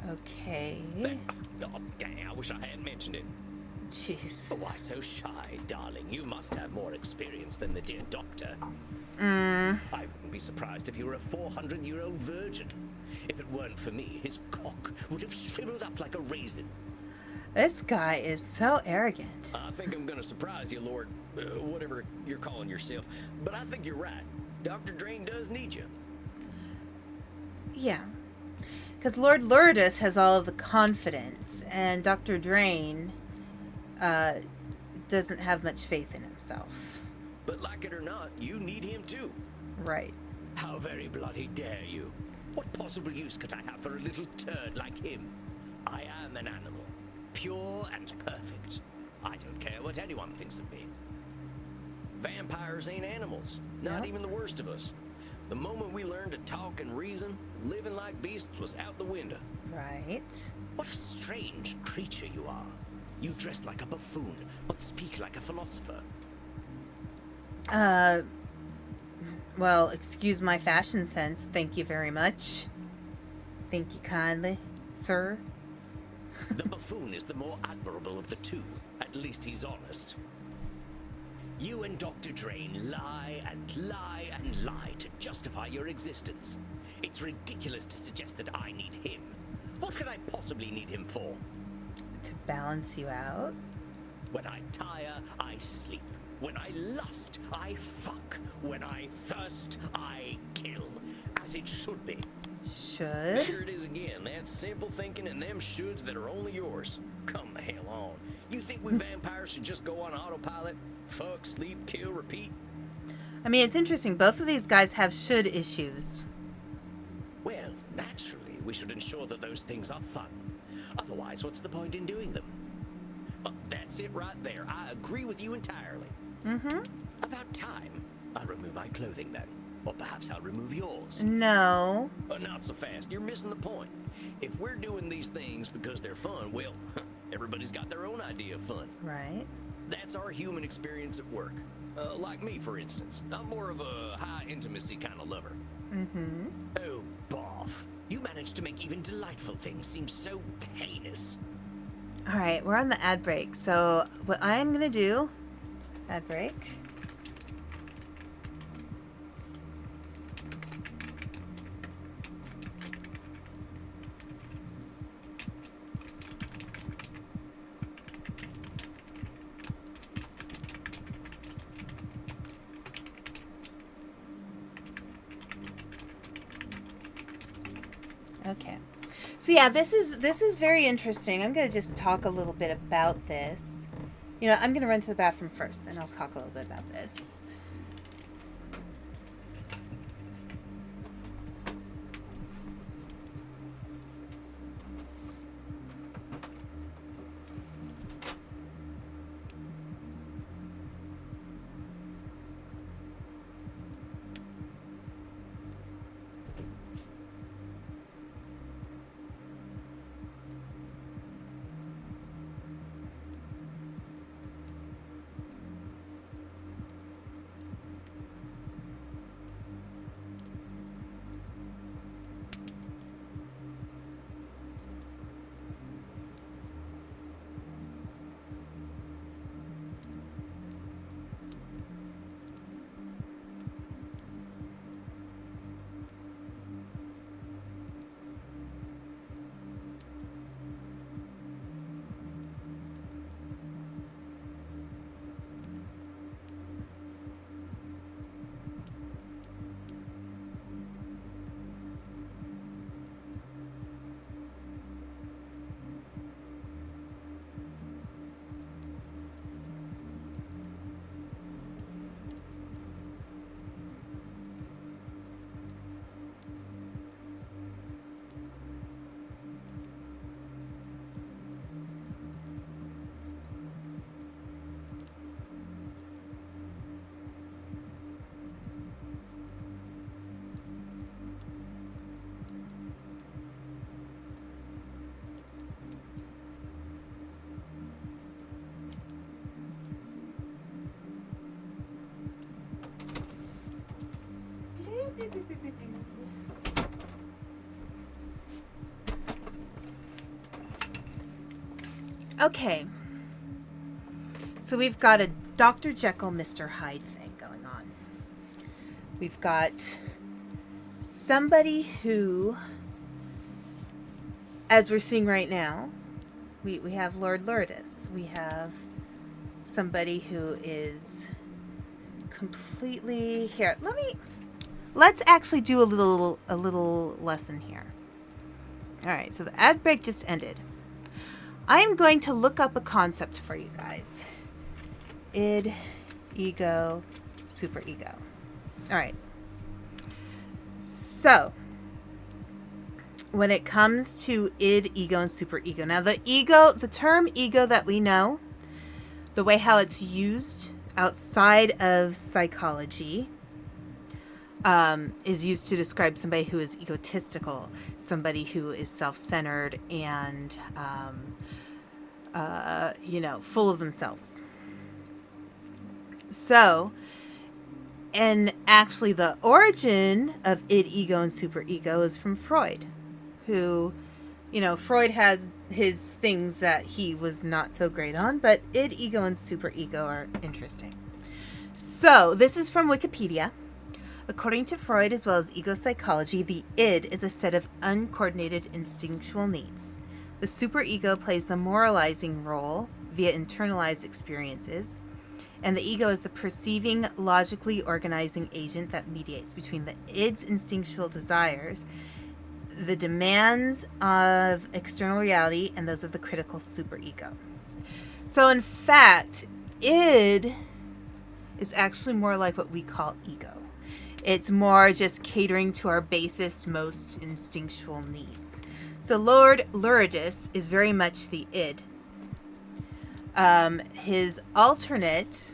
Okay. Oh, dang, I wish I hadn't mentioned it. Jeez. Why so shy, darling? You must have more experience than the dear doctor. I wouldn't be surprised if you were a 400-year-old virgin. If it weren't for me, his cock would have shriveled up like a raisin. This guy is so arrogant. I think I'm gonna surprise you, Lord, whatever you're calling yourself. But I think you're right. Dr. Drain does need you. Yeah. Because Lord Lourdes has all of the confidence, and Dr. Drain doesn't have much faith in himself. But like it or not, you need him too. Right. How very bloody dare you? What possible use could I have for a little turd like him? I am an animal, pure and perfect. I don't care what anyone thinks of me. Vampires ain't animals, not Nope. even the worst of us. The moment we learned to talk and reason, living like beasts was out the window. Right. What a strange creature you are. You dress like a buffoon, but speak like a philosopher. Well, excuse my fashion sense. Thank you very much. Thank you kindly, sir. The buffoon is the more admirable of the two. At least he's honest. You and Dr. Drain lie and lie and lie to justify your existence. It's ridiculous to suggest that I need him. What could I possibly need him for? To balance you out? When I tire, I sleep. When I lust, I fuck. When I thirst, I kill. As it should be. Should? Here it is again, that simple thinking and them shoulds that are only yours. Come the hell on. You think we vampires should just go on autopilot? Fuck, sleep, kill, repeat? I mean, it's interesting. Both of these guys have should issues. Well, naturally, we should ensure that those things are fun. Otherwise, what's the point in doing them? Well, that's it right there. I agree with you entirely. Mm-hmm. About time. I'll remove my clothing then. Or perhaps I'll remove yours. No. Not so fast. You're missing the point. If we're doing these things because they're fun, well, everybody's got their own idea of fun. Right. That's our human experience at work. Like me, for instance. I'm more of a high intimacy kind of lover. Mm-hmm. Oh, boff. You managed to make even delightful things seem so heinous. All right, we're on the ad break. So what I'm going to do... Ad break. Okay. So yeah, this is very interesting. I'm going to just talk a little bit about this. You know, I'm going to run to the bathroom first, then I'll talk a little bit about this. Okay. So we've got a Dr. Jekyll, Mr. Hyde thing going on. We've got somebody who, as we're seeing right now, we have Lord Lourdes. We have somebody who is completely here. Let's actually do a little lesson here. All right, so the ad break just ended. I am going to look up a concept for you guys. Id, ego, superego. All right. So, when it comes to id, ego, and superego. Now, the term ego that we know, the way how it's used outside of psychology, is used to describe somebody who is egotistical, somebody who is self-centered and full of themselves. So, and actually the origin of id, ego, and superego is from Freud, who, Freud has his things that he was not so great on, but id, ego, and superego are interesting. So, this is from Wikipedia. According to Freud, as well as ego psychology, the id is a set of uncoordinated instinctual needs. The superego plays the moralizing role via internalized experiences, and the ego is the perceiving, logically organizing agent that mediates between the id's instinctual desires, the demands of external reality, and those of the critical superego. So, in fact, id is actually more like what we call ego. It's more just catering to our basest, most instinctual needs. So Lord Luridus is very much the id. His alternate,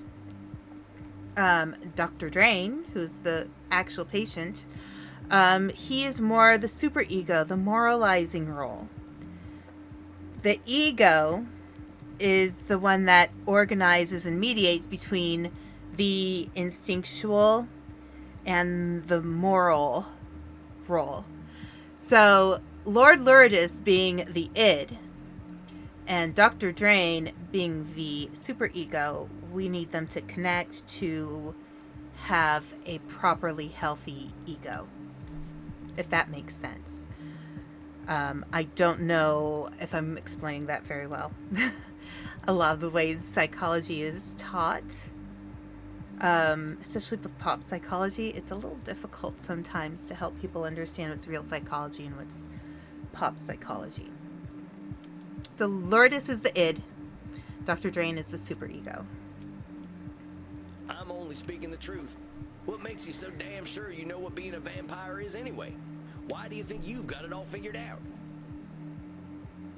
Dr. Drain, who's the actual patient, he is more the superego, the moralizing role. The ego is the one that organizes and mediates between the instinctual and the moral role. So Lord Luridus being the id and Dr. Drain being the superego, we need them to connect to have a properly healthy ego, if that makes sense. I don't know if I'm explaining that very well. A lot of the ways psychology is taught, especially with pop psychology, it's a little difficult sometimes to help people understand what's real psychology and what's pop psychology. So Lourdes is the id, Dr. Drain is the superego. I'm only speaking the truth. What makes you so damn sure you know what being a vampire is anyway? Why do you think you've got it all figured out?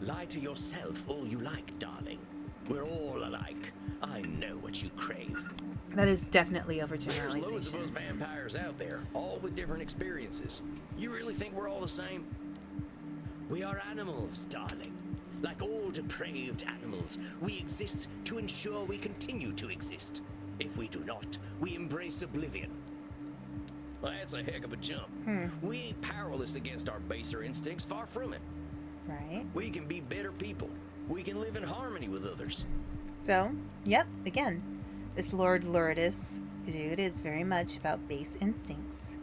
Lie to yourself all you like, darling. We're all alike. I know what you crave. That is definitely There's loads of those overgeneralization. vampires out there, all with different experiences. You really think we're all the same? We are animals, darling. Like all depraved animals, we exist to ensure we continue to exist. If we do not, we embrace oblivion. Well, that's a heck of a jump. We ain't powerless against our baser instincts, far from it. Right? We can be better people. We can live in harmony with others. So, yep, again, this Lord Lourdes dude is very much about base instincts.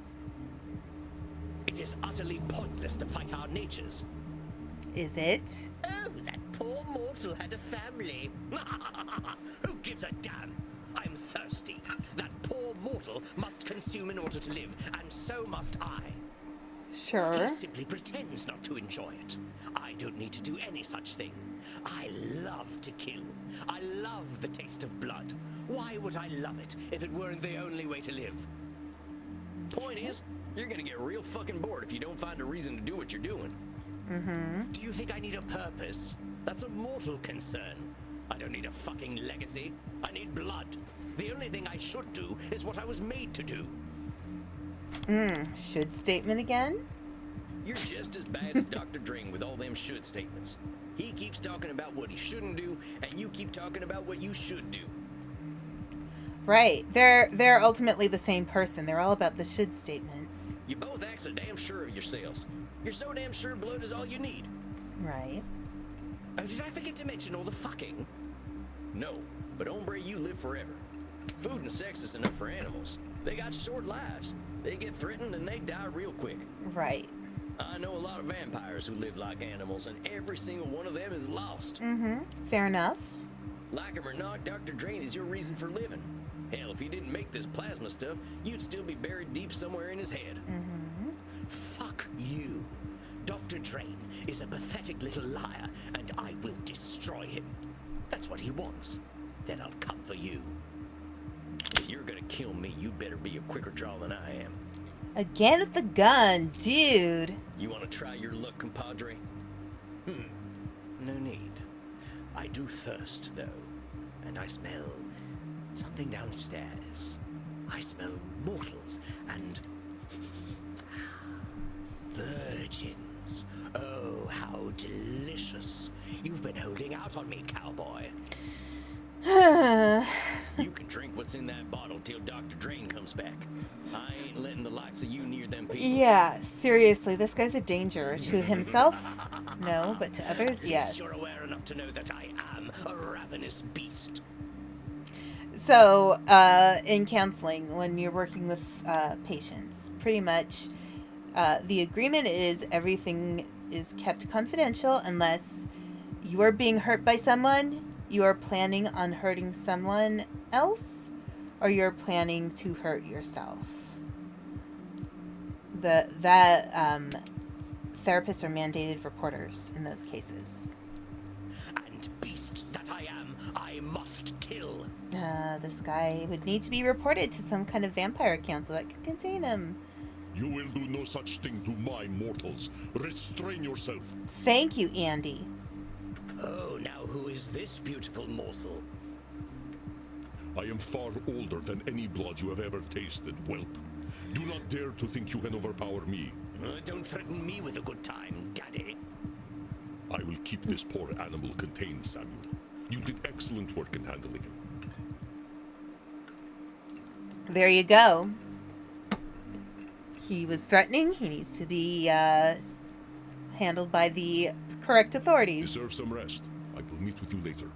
It is utterly pointless to fight our natures. Is it? Oh, that poor mortal had a family. Who gives a damn? I'm thirsty. That poor mortal must consume in order to live, and so must I. Sure. He simply pretends not to enjoy it. I don't need to do any such thing. I love to kill. I love the taste of blood. Why would I love it if it weren't the only way to live? Point is, you're gonna get real fucking bored if you don't find a reason to do what you're doing. Do you think I need a purpose? That's a mortal concern. I don't need a fucking legacy. I need blood. The only thing I should do is what I was made to do. Should statement again? You're just as bad as Dr. Drain with all them should statements. He keeps talking about what he shouldn't do, and you keep talking about what you should do. Right. They're ultimately the same person. They're all about the should statements. You both act so damn sure of yourselves. You're so damn sure blood is all you need. Right. Oh, did I forget to mention all the fucking? No, but hombre, you live forever. Food and sex is enough for animals. They got short lives. They get threatened and they die real quick. Right. I know a lot of vampires who live like animals, and every single one of them is lost. Fair enough. Like him or not, Dr. Drain is your reason for living. Hell, if he didn't make this plasma stuff, you'd still be buried deep somewhere in his head. Fuck you. Dr. Drain is a pathetic little liar, and I will destroy him. That's what he wants. Then I'll come for you. If you're gonna kill me, you better be a quicker draw than I am. Again with the gun, dude. You wanna try your luck, compadre? No need. I do thirst, though, and I smell something downstairs. I smell mortals and virgins. Yes. Oh, how delicious. You've been holding out on me, cowboy. You can drink what's in that bottle till Dr. Drain comes back. I ain't letting the likes of you near them people. Yeah, seriously, this guy's a danger. To himself, no, but to others, At least yes. you're aware enough to know that I am a ravenous beast. So, in counseling, when you're working with patients, pretty much the agreement is everything is kept confidential unless you are being hurt by someone, you are planning on hurting someone else, or you're planning to hurt yourself. Therapists are mandated reporters in those cases. And beast that I am, I must kill. This guy would need to be reported to some kind of vampire council that could contain him. You will do no such thing to my mortals. Restrain yourself. Thank you, Andy. Oh, now who is this beautiful morsel? I am far older than any blood you have ever tasted, whelp. Do not dare to think you can overpower me. Don't threaten me with a good time, Daddy. I will keep this poor animal contained, Samuel. You did excellent work in handling him. There you go. He was threatening. He needs to be handled by the correct authorities. Deserve some rest. I will meet with you later.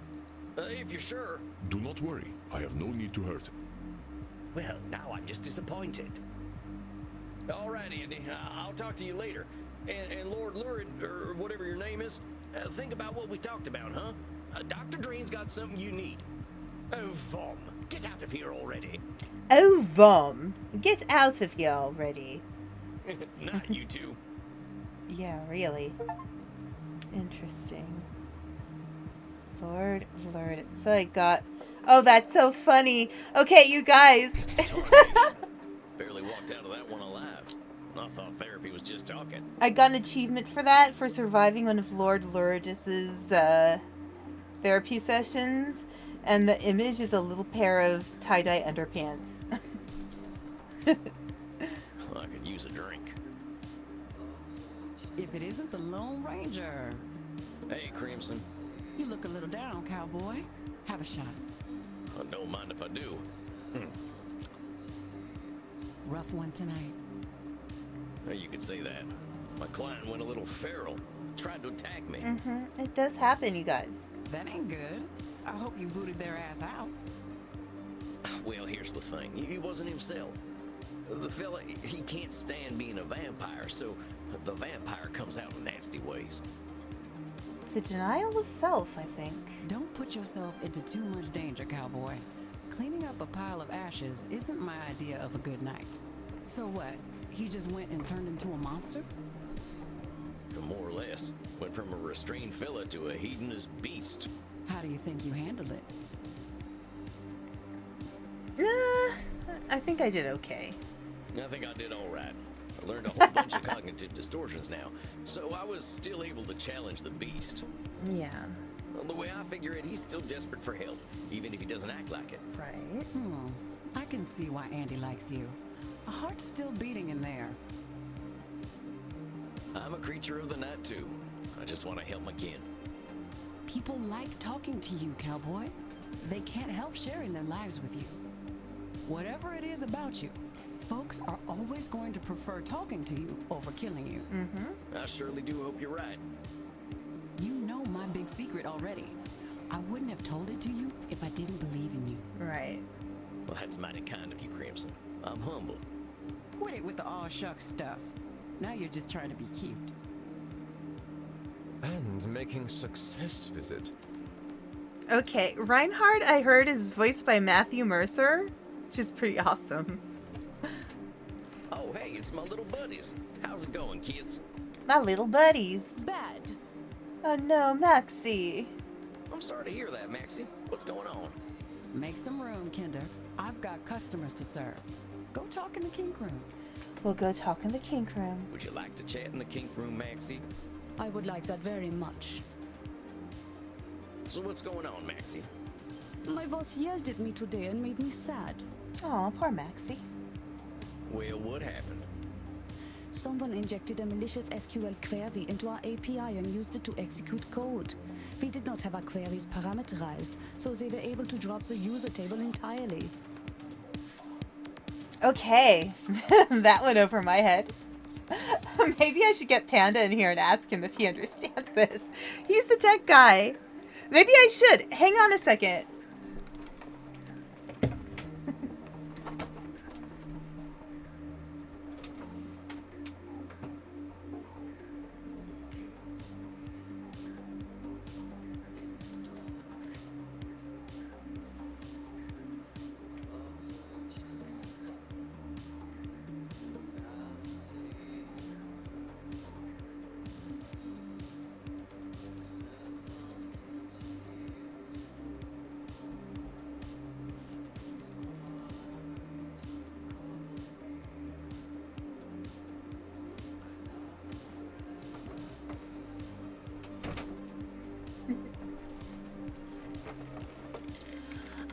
If you're sure. Do not worry. I have no need to hurt him. Well, now I'm just disappointed. All right, Andy. I'll talk to you later. And Lord Lurid, or whatever your name is, think about what we talked about, huh? Dr. Drain's got something you need. Oh, Vom, get out of here already. Oh, Vom, get out of here already. Not you two. Yeah, really. Interesting. Lord. So I got... Oh, that's so funny. Okay, you guys. Barely walked out of that one alive. I thought therapy was just talking. I got an achievement for that, for surviving one of Lord Luridus's therapy sessions. And the image is a little pair of tie-dye underpants. I could use a drink. If it isn't the Lone Ranger. Hey, Crimson. You look a little down, cowboy. Have a shot. I don't mind if I do. Rough one tonight. You could say that. My client went a little feral. Tried to attack me. It does happen, you guys. That ain't good. I hope you booted their ass out. Well, here's the thing. He wasn't himself. The fella, he can't stand being a vampire, so the vampire comes out in nasty ways. It's a denial of self, I think. Don't put yourself into too much danger, cowboy. Cleaning up a pile of ashes isn't my idea of a good night. So what? He just went and turned into a monster? More or less. Went from a restrained fella to a hedonist beast. How do you think you handled it? I think I did okay. I think I did all right. I learned a whole bunch of cognitive distortions now, so I was still able to challenge the beast. Yeah. Well, the way I figure it, he's still desperate for help, even if he doesn't act like it. Right. I can see why Andy likes you. A heart's still beating in there. I'm a creature of the night, too. I just want to help my kin. People like talking to you, cowboy. They can't help sharing their lives with you. Whatever it is about you, folks are always going to prefer talking to you over killing you. I surely do hope you're right. You know my big secret already. I wouldn't have told it to you if I didn't believe in you. Right. Well, that's mighty kind of you, Crimson. I'm humble. Quit it with the aw shucks stuff. Now you're just trying to be cute. And making success visit. Okay, Reinhard, I heard, is voiced by Matthew Mercer, which is pretty awesome. Oh, hey, it's my little buddies. How's it going, kids? My little buddies. Bad. Oh no, Maxie. I'm sorry to hear that, Maxie. What's going on? Make some room, Kinder. I've got customers to serve. Go talk in the kink room. We'll go talk in the kink room. Would you like to chat in the kink room, Maxie? I would like that very much. So what's going on, Maxie? My boss yelled at me today and made me sad. Oh, poor Maxie. Well, what happened? Someone injected a malicious SQL query into our API and used it to execute code. We did not have our queries parameterized, so they were able to drop the user table entirely. Okay, that went over my head. Maybe I should get Panda in here and ask him if he understands this. He's the tech guy. Maybe I should. Hang on a second.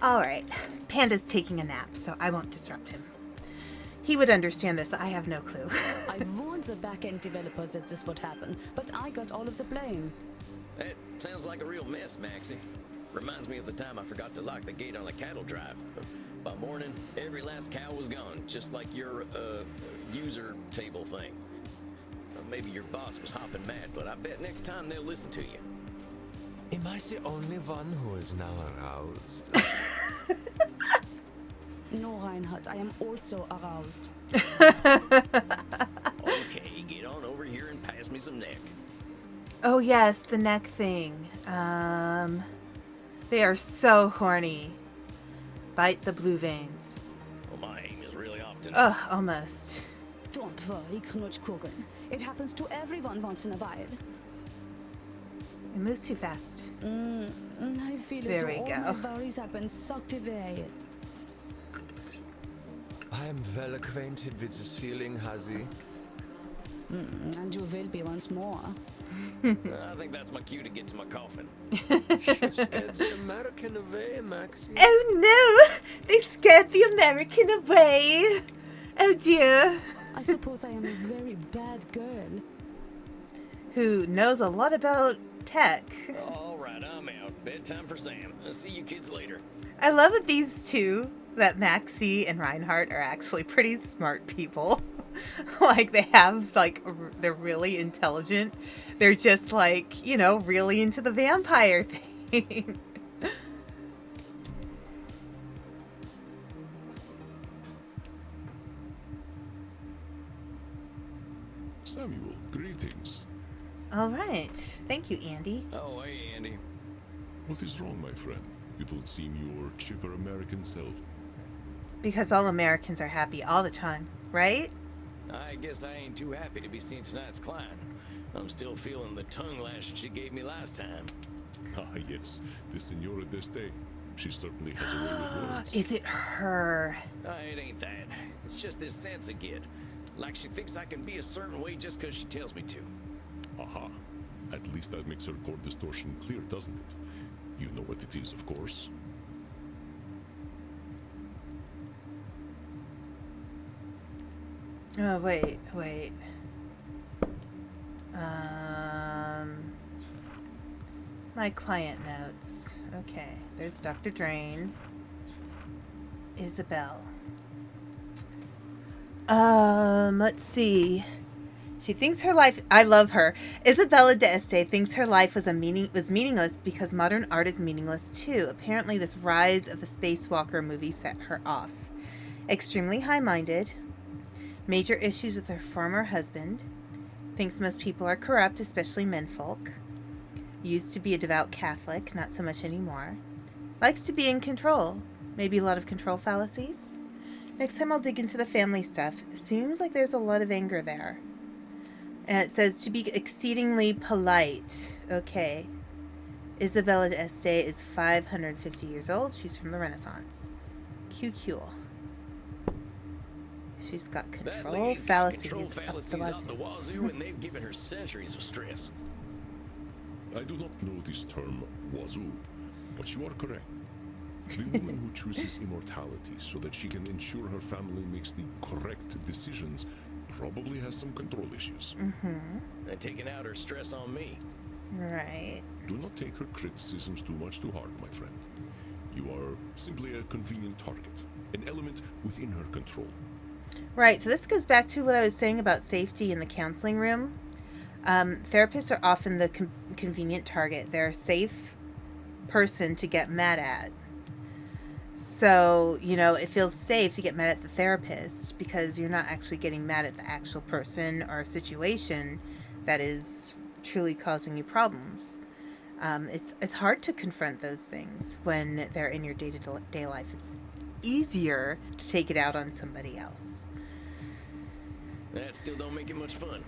All right, Panda's taking a nap, so I won't disrupt him. He would understand this. I have no clue. I warned the back-end developers that this would happen, but I got all of the blame. That sounds like a real mess, Maxie. Reminds me of the time I forgot to lock the gate on a cattle drive. By morning, every last cow was gone, just like your, user table thing. Maybe your boss was hopping mad, but I bet next time they'll listen to you. Am I the only one who is now aroused? No, Reinhardt, I am also aroused. Okay, get on over here and pass me some neck. Oh yes, the neck thing. They are so horny. Bite the blue veins. Well, my aim is really off tonight. Ugh, almost. Don't worry, Knutschkuchen. It happens to everyone once in a while. It moves too fast. I feel as There though we all go. my worries have been sucked away. I am well acquainted with this feeling, Hazi. And you will be once more. I think that's my cue to get to my coffin. Scared the American away, Maxie. Oh no! They scared the American away! Oh dear. I suppose I am a very bad girl. Who knows a lot about tech. All right, I'm out. Bedtime for Sam. I'll see you kids later. I love that these two, that Maxie and Reinhardt, are actually pretty smart people. Like, they have, like, they're really intelligent. They're just, like, you know, really into the vampire thing. Samuel, greetings. All right. Thank you, Andy. Oh, hey, Andy. What is wrong, my friend? You don't seem your chipper American self. Because all Americans are happy all the time, right? I guess I ain't too happy to be seeing tonight's client. I'm still feeling the tongue lash she gave me last time. Ah, yes, the Senora d'Este. She certainly has a way with words. Is it her? It ain't that. It's just this Sansa kid. Like she thinks I can be a certain way just because she tells me to. Aha. At least that makes her core distortion clear, doesn't it? You know what it is, of course. Oh, wait. My client notes. Okay, there's Dr. Drain. Isabel. Let's see. She thinks her life... I love her. Isabella d'Este thinks her life was meaningless because modern art is meaningless too. Apparently this rise of the spacewalker movie set her off. Extremely high-minded. Major issues with her former husband. Thinks most people are corrupt, especially menfolk. Used to be a devout Catholic, not so much anymore. Likes to be in control. Maybe a lot of control fallacies. Next time I'll dig into the family stuff. Seems like there's a lot of anger there. And it says to be exceedingly polite. Okay. Isabella d'Este is 550 years old. She's from the Renaissance. QQ. She's got control fallacies up the wazoo, and they've given her centuries of stress. I do not know this term, wazoo, but you are correct. The woman who chooses immortality so that she can ensure her family makes the correct decisions probably has some control issues. And taking out her stress on me. Right. Do not take her criticisms too much to heart, my friend. You are simply a convenient target, an element within her control. Right. So this goes back to what I was saying about safety in the counseling room. Therapists are often the convenient target. They're a safe person to get mad at. So, it feels safe to get mad at the therapist because you're not actually getting mad at the actual person or situation that is truly causing you problems. It's hard to confront those things when they're in your day-to-day life. It's easier to take it out on somebody else. That still don't make it much fun.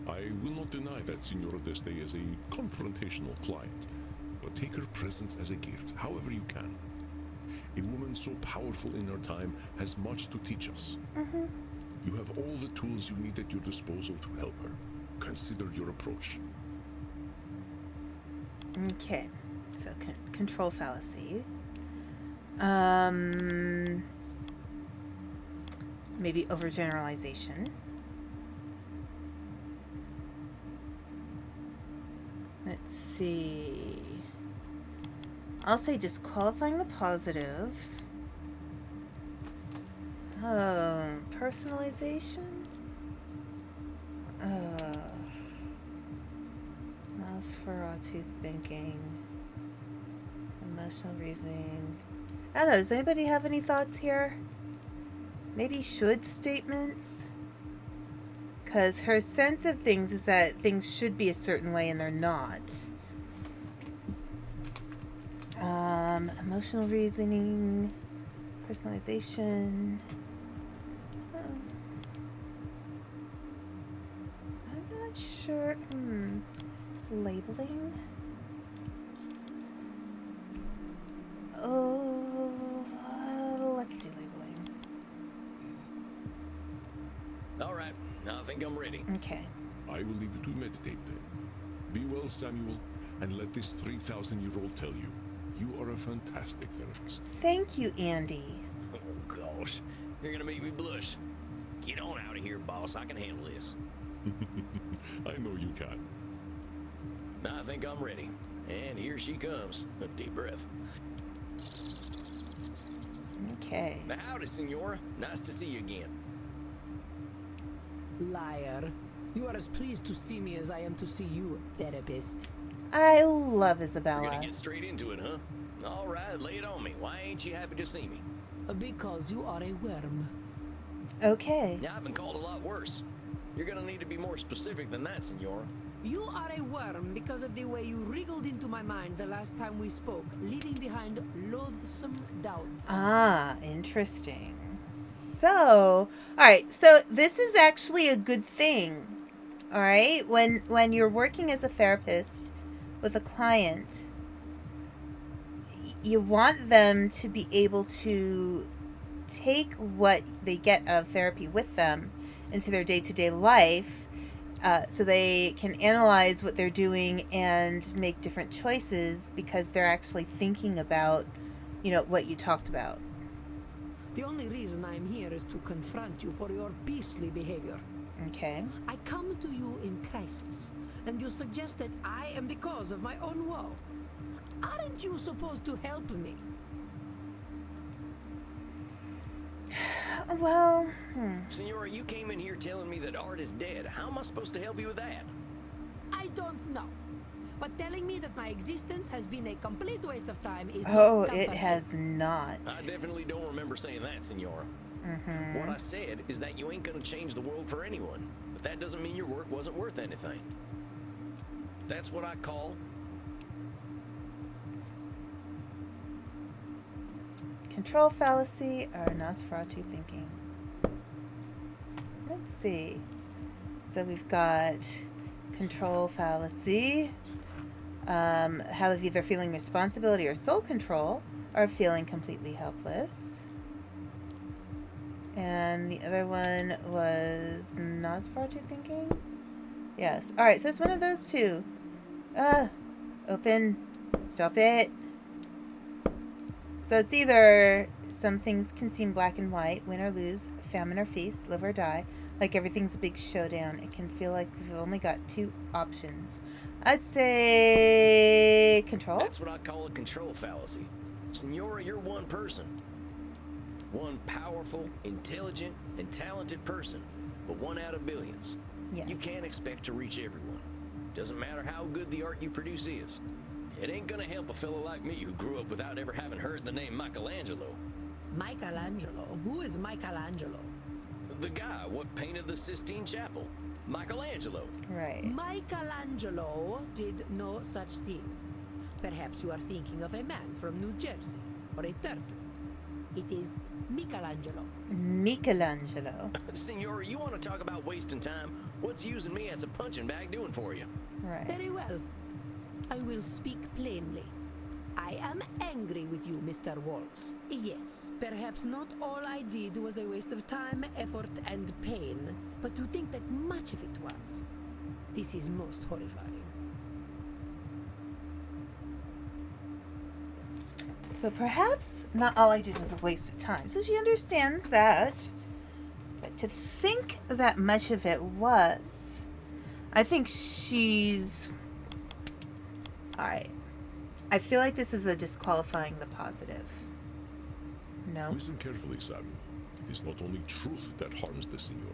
I will not deny that Signora Deste is a confrontational client, but take her presence as a gift, however you can. A woman so powerful in her time has much to teach us. You have all the tools you need at your disposal to help her. Consider your approach. Okay, so control fallacy. Maybe overgeneralization. Let's see. I'll say disqualifying the positive. Personalization. Nosferatu thinking. Emotional reasoning. I don't know. Does anybody have any thoughts here? Maybe should statements? Because her sense of things is that things should be a certain way and they're not. Emotional reasoning, personalization. I'm not sure. Labeling. Let's do labeling. All right, I think I'm ready. Okay. I will leave you to meditate then. Be well, Samuel, and let this 3,000-year-old tell you, you are a fantastic therapist. Thank you, Andy. Oh, gosh. You're gonna make me blush. Get on out of here, boss. I can handle this. I know you can. I think I'm ready. And here she comes. A deep breath. Okay. Now, howdy, Senora. Nice to see you again. Liar. You are as pleased to see me as I am to see you, therapist. I love We're Isabella. gonna get straight into it, huh? All right, lay it on me. Why ain't you happy to see me? Because you are a worm. Okay. Yeah, I've been called a lot worse. You're gonna need to be more specific than that, Senora. You are a worm because of the way you wriggled into my mind the last time we spoke, leaving behind loathsome doubts. Ah, interesting. So, all right. So this is actually a good thing. All right. When you're working as a therapist with a client, you want them to be able to take what they get out of therapy with them into their day-to-day life, so they can analyze what they're doing and make different choices because they're actually thinking about, what you talked about. The only reason I am here is to confront you for your beastly behavior. Okay. I come to you in crisis, and you suggest that I am the cause of my own woe. Aren't you supposed to help me? Well, Senora, you came in here telling me that Art is dead. How am I supposed to help you with that? I don't know. But telling me that my existence has been a complete waste of time is Oh, not it comforting. has not. I definitely don't remember saying that, Senora. What I said is that you ain't gonna change the world for anyone. But that doesn't mean your work wasn't worth anything. That's what I call Control fallacy or Nosferatu thinking. Let's see. So we've got control fallacy. Have either feeling responsibility or soul control, or feeling completely helpless. And the other one was Nosferatu thinking? Yes. Alright, so it's one of those two. Open. Stop it. So it's either some things can seem black and white, win or lose, famine or feast, live or die. Like everything's a big showdown. It can feel like we've only got two options. I'd say control. That's what I call a control fallacy. Senora, you're one person. One powerful, intelligent, and talented person, but one out of billions. Yes. You can't expect to reach everyone. Doesn't matter how good the art you produce is. It ain't gonna help a fellow like me who grew up without ever having heard the name Michelangelo. Michelangelo? Who is Michelangelo? The guy what painted the Sistine Chapel. Michelangelo. Right. Michelangelo did no such thing. Perhaps you are thinking of a man from New Jersey, or a turtle. It is Michelangelo. Michelangelo. Senora, you want to talk about wasting time? What's using me as a punching bag doing for you? Right. Very well. I will speak plainly. I am angry with you, Mr. Walls. Yes, perhaps not all I did was a waste of time, effort, and pain, but to think that much of it was, this is most horrifying. So perhaps not all I did was a waste of time. So she understands that. But to think that much of it was, I think she's... Alright. I feel like this is a disqualifying the positive. No? Listen carefully, Samuel. It is not only truth that harms the Senora,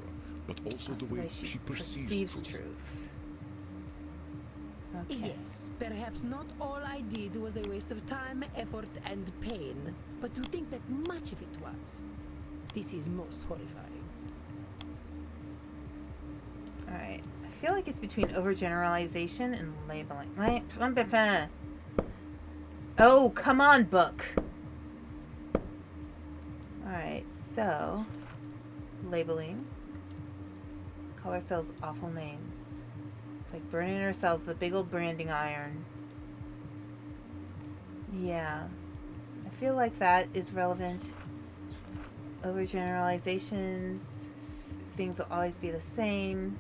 but also the way she perceives truth. Okay. Yes, perhaps not all I did was a waste of time, effort, and pain, but to think that much of it was, this is most horrifying. Alright. I feel like it's between overgeneralization and labeling. Right? Oh, come on, book. Alright, so labeling. Call ourselves awful names. It's like burning ourselves with a big old branding iron. Yeah. I feel like that is relevant. Overgeneralizations. Things will always be the same.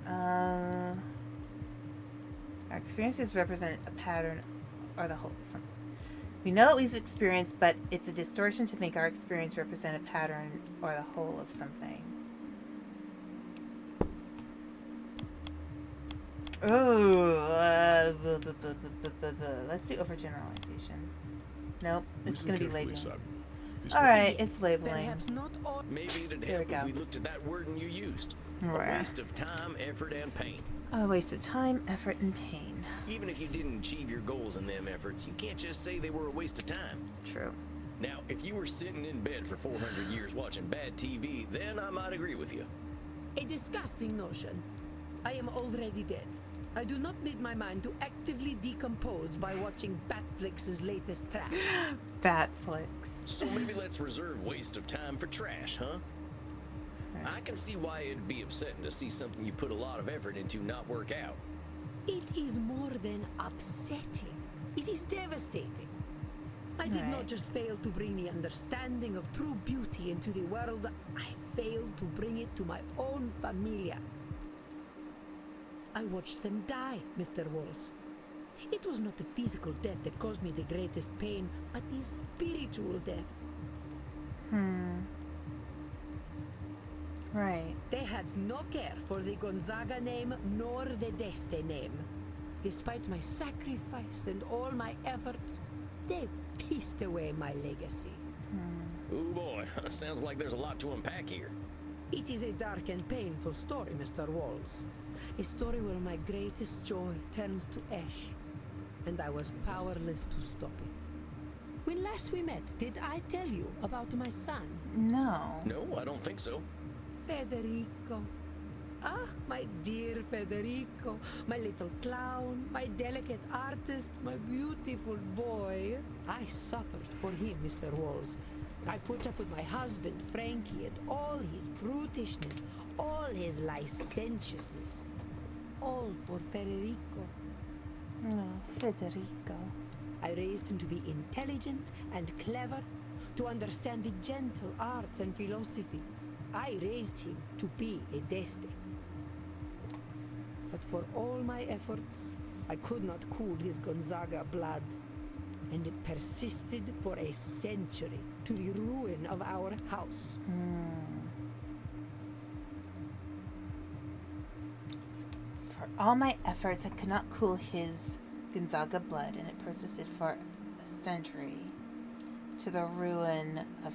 Our experiences represent a pattern or the whole. We know what we've experienced, but it's a distortion to think our experience represent a pattern or the whole of something. Oh, let's do overgeneralization. Nope, it's going to be labeling. Alright, it's labeling. Perhaps not all. Maybe it'd There we help if go. we looked at that wording you used. A Right. waste of time, effort, and pain. A waste of time, effort, and pain. Even if you didn't achieve your goals in them efforts, you can't just say they were a waste of time. True. Now, if you were sitting in bed for 400 years watching bad TV, then I might agree with you. A disgusting notion. I am already dead. I do not need my mind to actively decompose by watching Batflix's latest trash. Batflix. So maybe let's reserve waste of time for trash, huh? Right. I can see why it'd be upsetting to see something you put a lot of effort into not work out. It is more than upsetting. It is devastating. I did not Right. just fail to bring the understanding of true beauty into the world, I failed to bring it to my own familia. I watched them die, Mr. Walls. It was not the physical death that caused me the greatest pain, but the spiritual death. Right. They had no care for the Gonzaga name nor the Deste name. Despite my sacrifice and all my efforts, they pieced away my legacy. Ooh boy, sounds like there's a lot to unpack here. It is a dark and painful story, Mr. Walls. A story where my greatest joy turns to ash, and I was powerless to stop it. When last we met, did I tell you about my son? No. No, I don't think so. Federico. Ah, my dear Federico, my little clown, my delicate artist, my beautiful boy. I suffered for him, Mr. Walls. I put up with my husband, Frankie, and all his brutishness, all his licentiousness. All for Federico. Oh, Federico. I raised him to be intelligent and clever, to understand the gentle arts and philosophy. I raised him to be a Deste. But for all my efforts, I could not cool his Gonzaga blood. and it persisted for a century to the ruin of our house. For all my efforts, I could not cool his Gonzaga blood, and it persisted for a century to the ruin of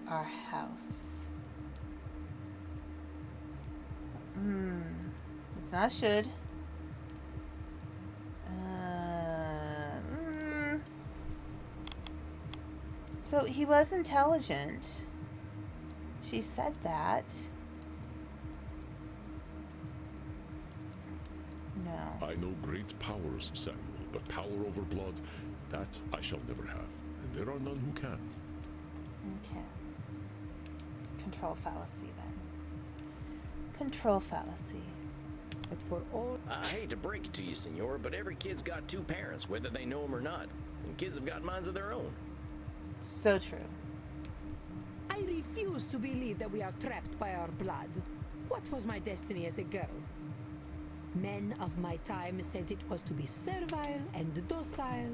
our house. It's not should. So he was intelligent. She said that. No. I know great powers, Samuel, but power over blood, that I shall never have. And there are none who can. Okay. Control fallacy then. Control fallacy. But for all I hate to break it to you, senor, but every kid's got two parents, whether they know them or not. And kids have got minds of their own. So true. I refuse to believe that we are trapped by our blood. What was my destiny as a girl? Men of my time said it was to be servile and docile,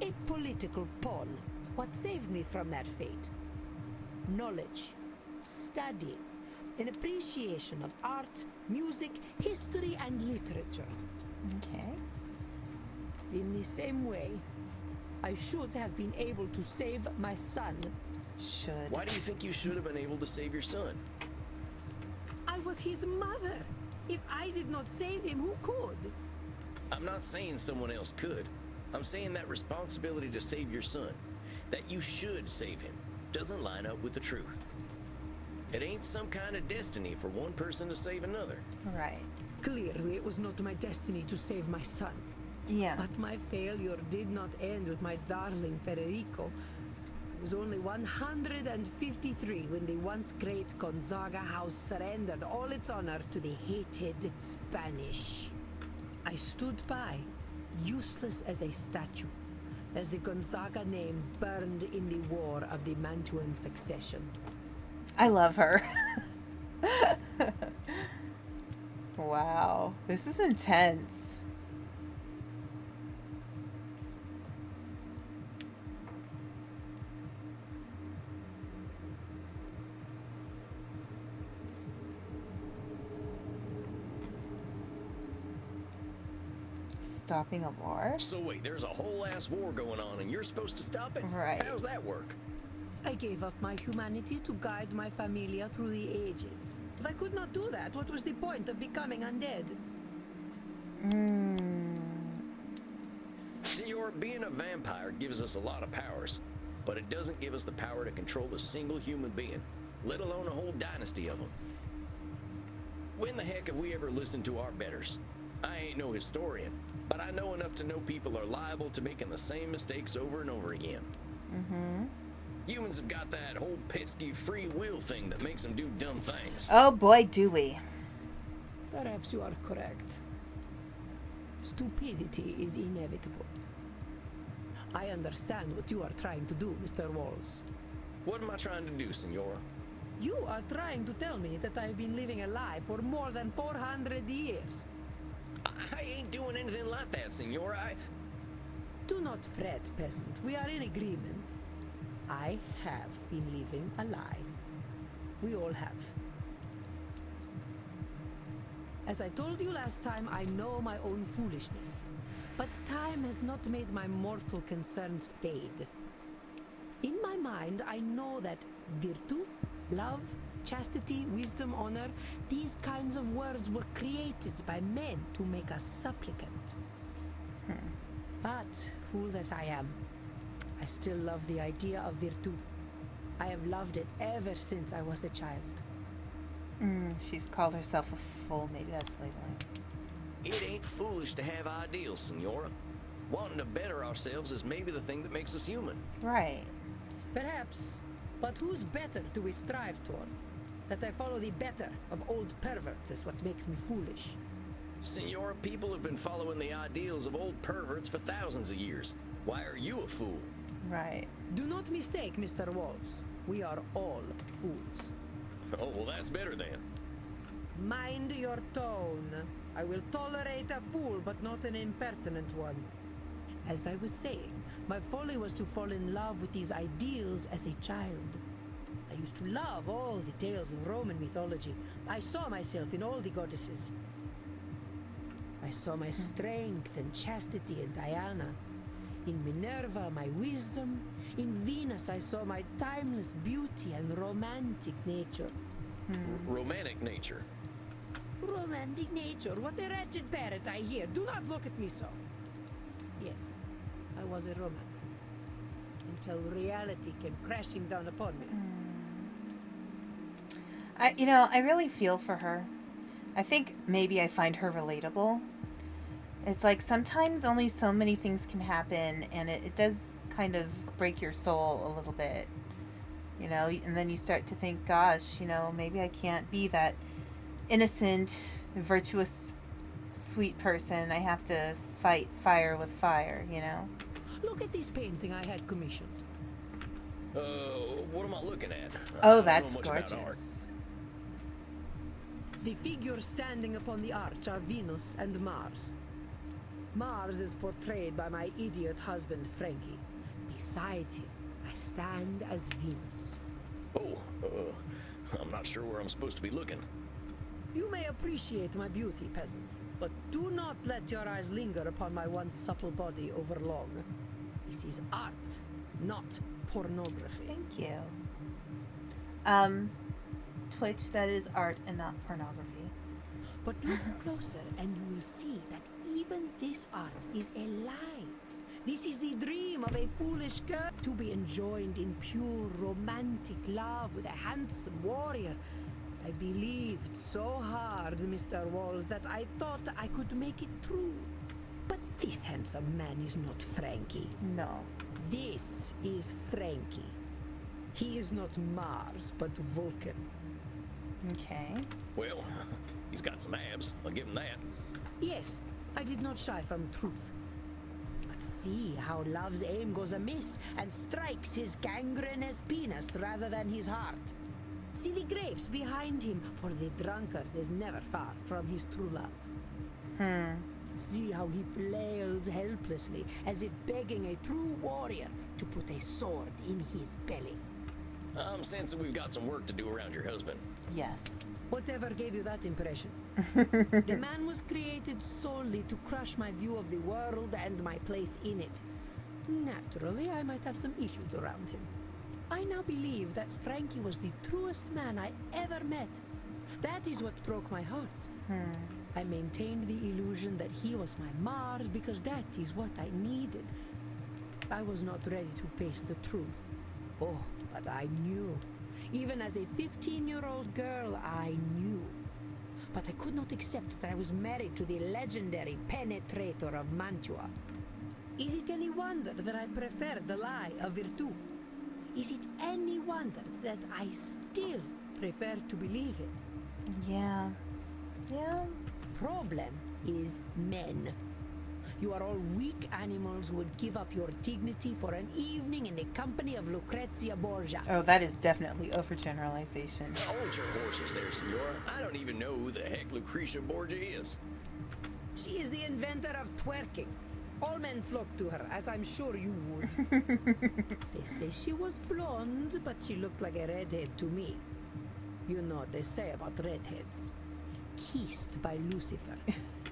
a political pawn. What saved me from that fate? Knowledge, study, an appreciation of art, music, history, and literature. Okay. In the same way, I should have been able to save my son. Should. Why do you think you should have been able to save your son? I was his mother. If I did not save him, who could? I'm not saying someone else could. I'm saying that responsibility to save your son, that you should save him, doesn't line up with the truth. It ain't some kind of destiny for one person to save another. Right. Clearly, it was not my destiny to save my son. Yeah. But my failure did not end with my darling Federico. I was only 153 when the once great Gonzaga house surrendered all its honor to the hated Spanish. I stood by, useless as a statue, as the Gonzaga name burned in the war of the Mantuan succession. I love her. Wow. This is intense. Stopping a war? So wait, there's a whole ass war going on and you're supposed to stop it? Right. How's that work? I gave up my humanity to guide my familia through the ages. If I could not do that, what was the point of becoming undead? Senor, being a vampire gives us a lot of powers, but it doesn't give us the power to control a single human being, let alone a whole dynasty of them. When the heck have we ever listened to our betters? I ain't no historian, but I know enough to know people are liable to making the same mistakes over and over again. Humans have got that whole pesky free will thing that makes them do dumb things. Oh boy, do we. Perhaps you are correct. Stupidity is inevitable. I understand what you are trying to do, Mr. Walls. What am I trying to do, Senora? You are trying to tell me that I have been living a lie for more than 400 years. I ain't doing anything like that, Senora. Do not fret, peasant. We are in agreement. I have been living a lie. We all have. As I told you last time, I know my own foolishness. But time has not made my mortal concerns fade. In my mind, I know that virtue, love, chastity, wisdom, honor, these kinds of words were created by men to make us supplicant. But, fool that I am, I still love the idea of virtue. I have loved it ever since I was a child. She's called herself a fool. Maybe that's labeling. It ain't foolish to have ideals, Senora. Wanting to better ourselves is maybe the thing that makes us human. Right. Perhaps. But whose better do we strive toward? That I follow the better of old perverts is what makes me foolish. Senora, people have been following the ideals of old perverts for thousands of years. Why are you a fool? Right. Do not mistake, Mr. Walls. We are all fools. Oh, well, that's better then. Mind your tone. I will tolerate a fool, but not an impertinent one. As I was saying, My folly was to fall in love with these ideals as a child. I used to love all the tales of Roman mythology. I saw myself in all the goddesses. I saw my strength and chastity in Diana. In Minerva, my wisdom. In Venus, I saw my timeless beauty and romantic nature. Romantic nature. Romantic nature? What a wretched parrot I hear. Do not look at me so. Yes, I was a romantic. Until reality came crashing down upon me. I really feel for her. I think maybe I find her relatable. It's like sometimes only so many things can happen, and it does kind of break your soul a little bit, and then you start to think, gosh, maybe I can't be that innocent, virtuous, sweet person. I have to fight fire with fire, Look at this painting I had commissioned. What am I looking at? Oh, I that's don't know much about art. gorgeous. The figures standing upon the arch are Venus and Mars. Mars is portrayed by my idiot husband, Frankie. Beside him, I stand as Venus. I'm not sure where I'm supposed to be looking. You may appreciate my beauty, peasant, but do not let your eyes linger upon my once supple body over long. This is art, not pornography. Thank you. Twitch, that is art and not pornography. But look closer and you will see that even this art is a lie. This is the dream of a foolish girl to be enjoined in pure romantic love with a handsome warrior. I believed so hard, Mr. Walls, that I thought I could make it true. But this handsome man is not Frankie. No. This is Frankie. He is not Mars, but Vulcan. Okay. Well, he's got some abs. I'll give him that. Yes, I did not shy from truth. But see how love's aim goes amiss and strikes his gangrenous penis rather than his heart. See the grapes behind him, for the drunkard is never far from his true love. See how he flails helplessly, as if begging a true warrior to put a sword in his belly. I'm sensing we've got some work to do around your husband. Yes. Whatever gave you that impression? The man was created solely to crush my view of the world and my place in it. Naturally, I might have some issues around him. I now believe that Frankie was the truest man I ever met. That is what broke my heart. I maintained the illusion that he was my Mars because that is what I needed. I was not ready to face the truth. Oh, but I knew. Even as a 15-year-old girl, I knew. But I could not accept that I was married to the legendary penetrator of Mantua. Is it any wonder that I preferred the lie of Virtu? Is it any wonder that I still prefer to believe it? Yeah. Problem is men. You are all weak animals who would give up your dignity for an evening in the company of Lucrezia Borgia. Oh, that is definitely overgeneralization. Hold your horses there, Senora. I don't even know who the heck Lucretia Borgia is. She is the inventor of twerking. All men flock to her, as I'm sure you would. They say she was blonde, but she looked like a redhead to me. You know what they say about redheads. Kissed by Lucifer.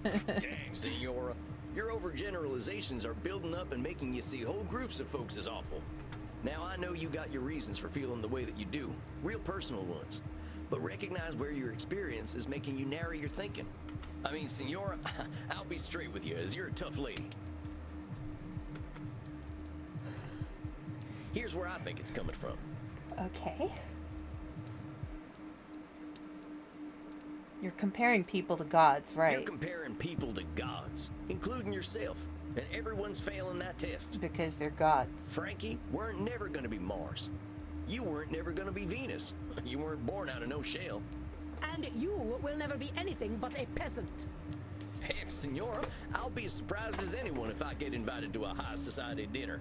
Dang, Senora. Your overgeneralizations are building up and making you see whole groups of folks as awful. Now, I know you got your reasons for feeling the way that you do. Real personal ones. But recognize where your experience is making you narrow your thinking. I mean, Senora, I'll be straight with you, as you're a tough lady. Here's where I think it's coming from. Okay. You're comparing people to gods, right? You're comparing people to gods, including yourself, and everyone's failing that test. Because they're gods. Frankie weren't never going to be Mars. You weren't never going to be Venus. You weren't born out of no shell. And you will never be anything but a peasant. Heck, Senora, I'll be as surprised as anyone if I get invited to a high society dinner.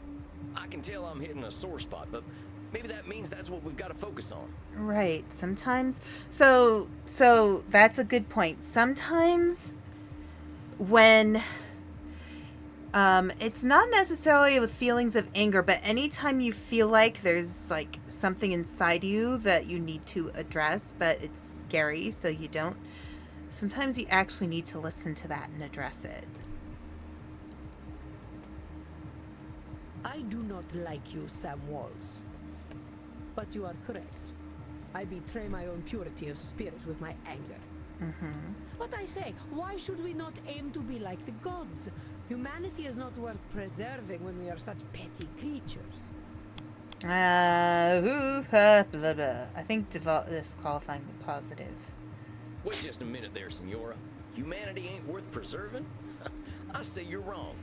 I can tell I'm hitting a sore spot, but maybe that means that's what we've got to focus on. Right. Sometimes. So that's a good point. Sometimes when It's not necessarily with feelings of anger, but anytime you feel like there's like something inside you that you need to address, but it's scary, so you don't. Sometimes you actually need to listen to that and address it. I do not like you, Sam Walls. But you are correct. I betray my own purity of spirit with my anger. But I say, why should we not aim to be like the gods? Humanity is not worth preserving when we are such petty creatures. Blah, blah. I think disqualifying the positive. Wait just a minute there, Senora. Humanity ain't worth preserving? I say you're wrong.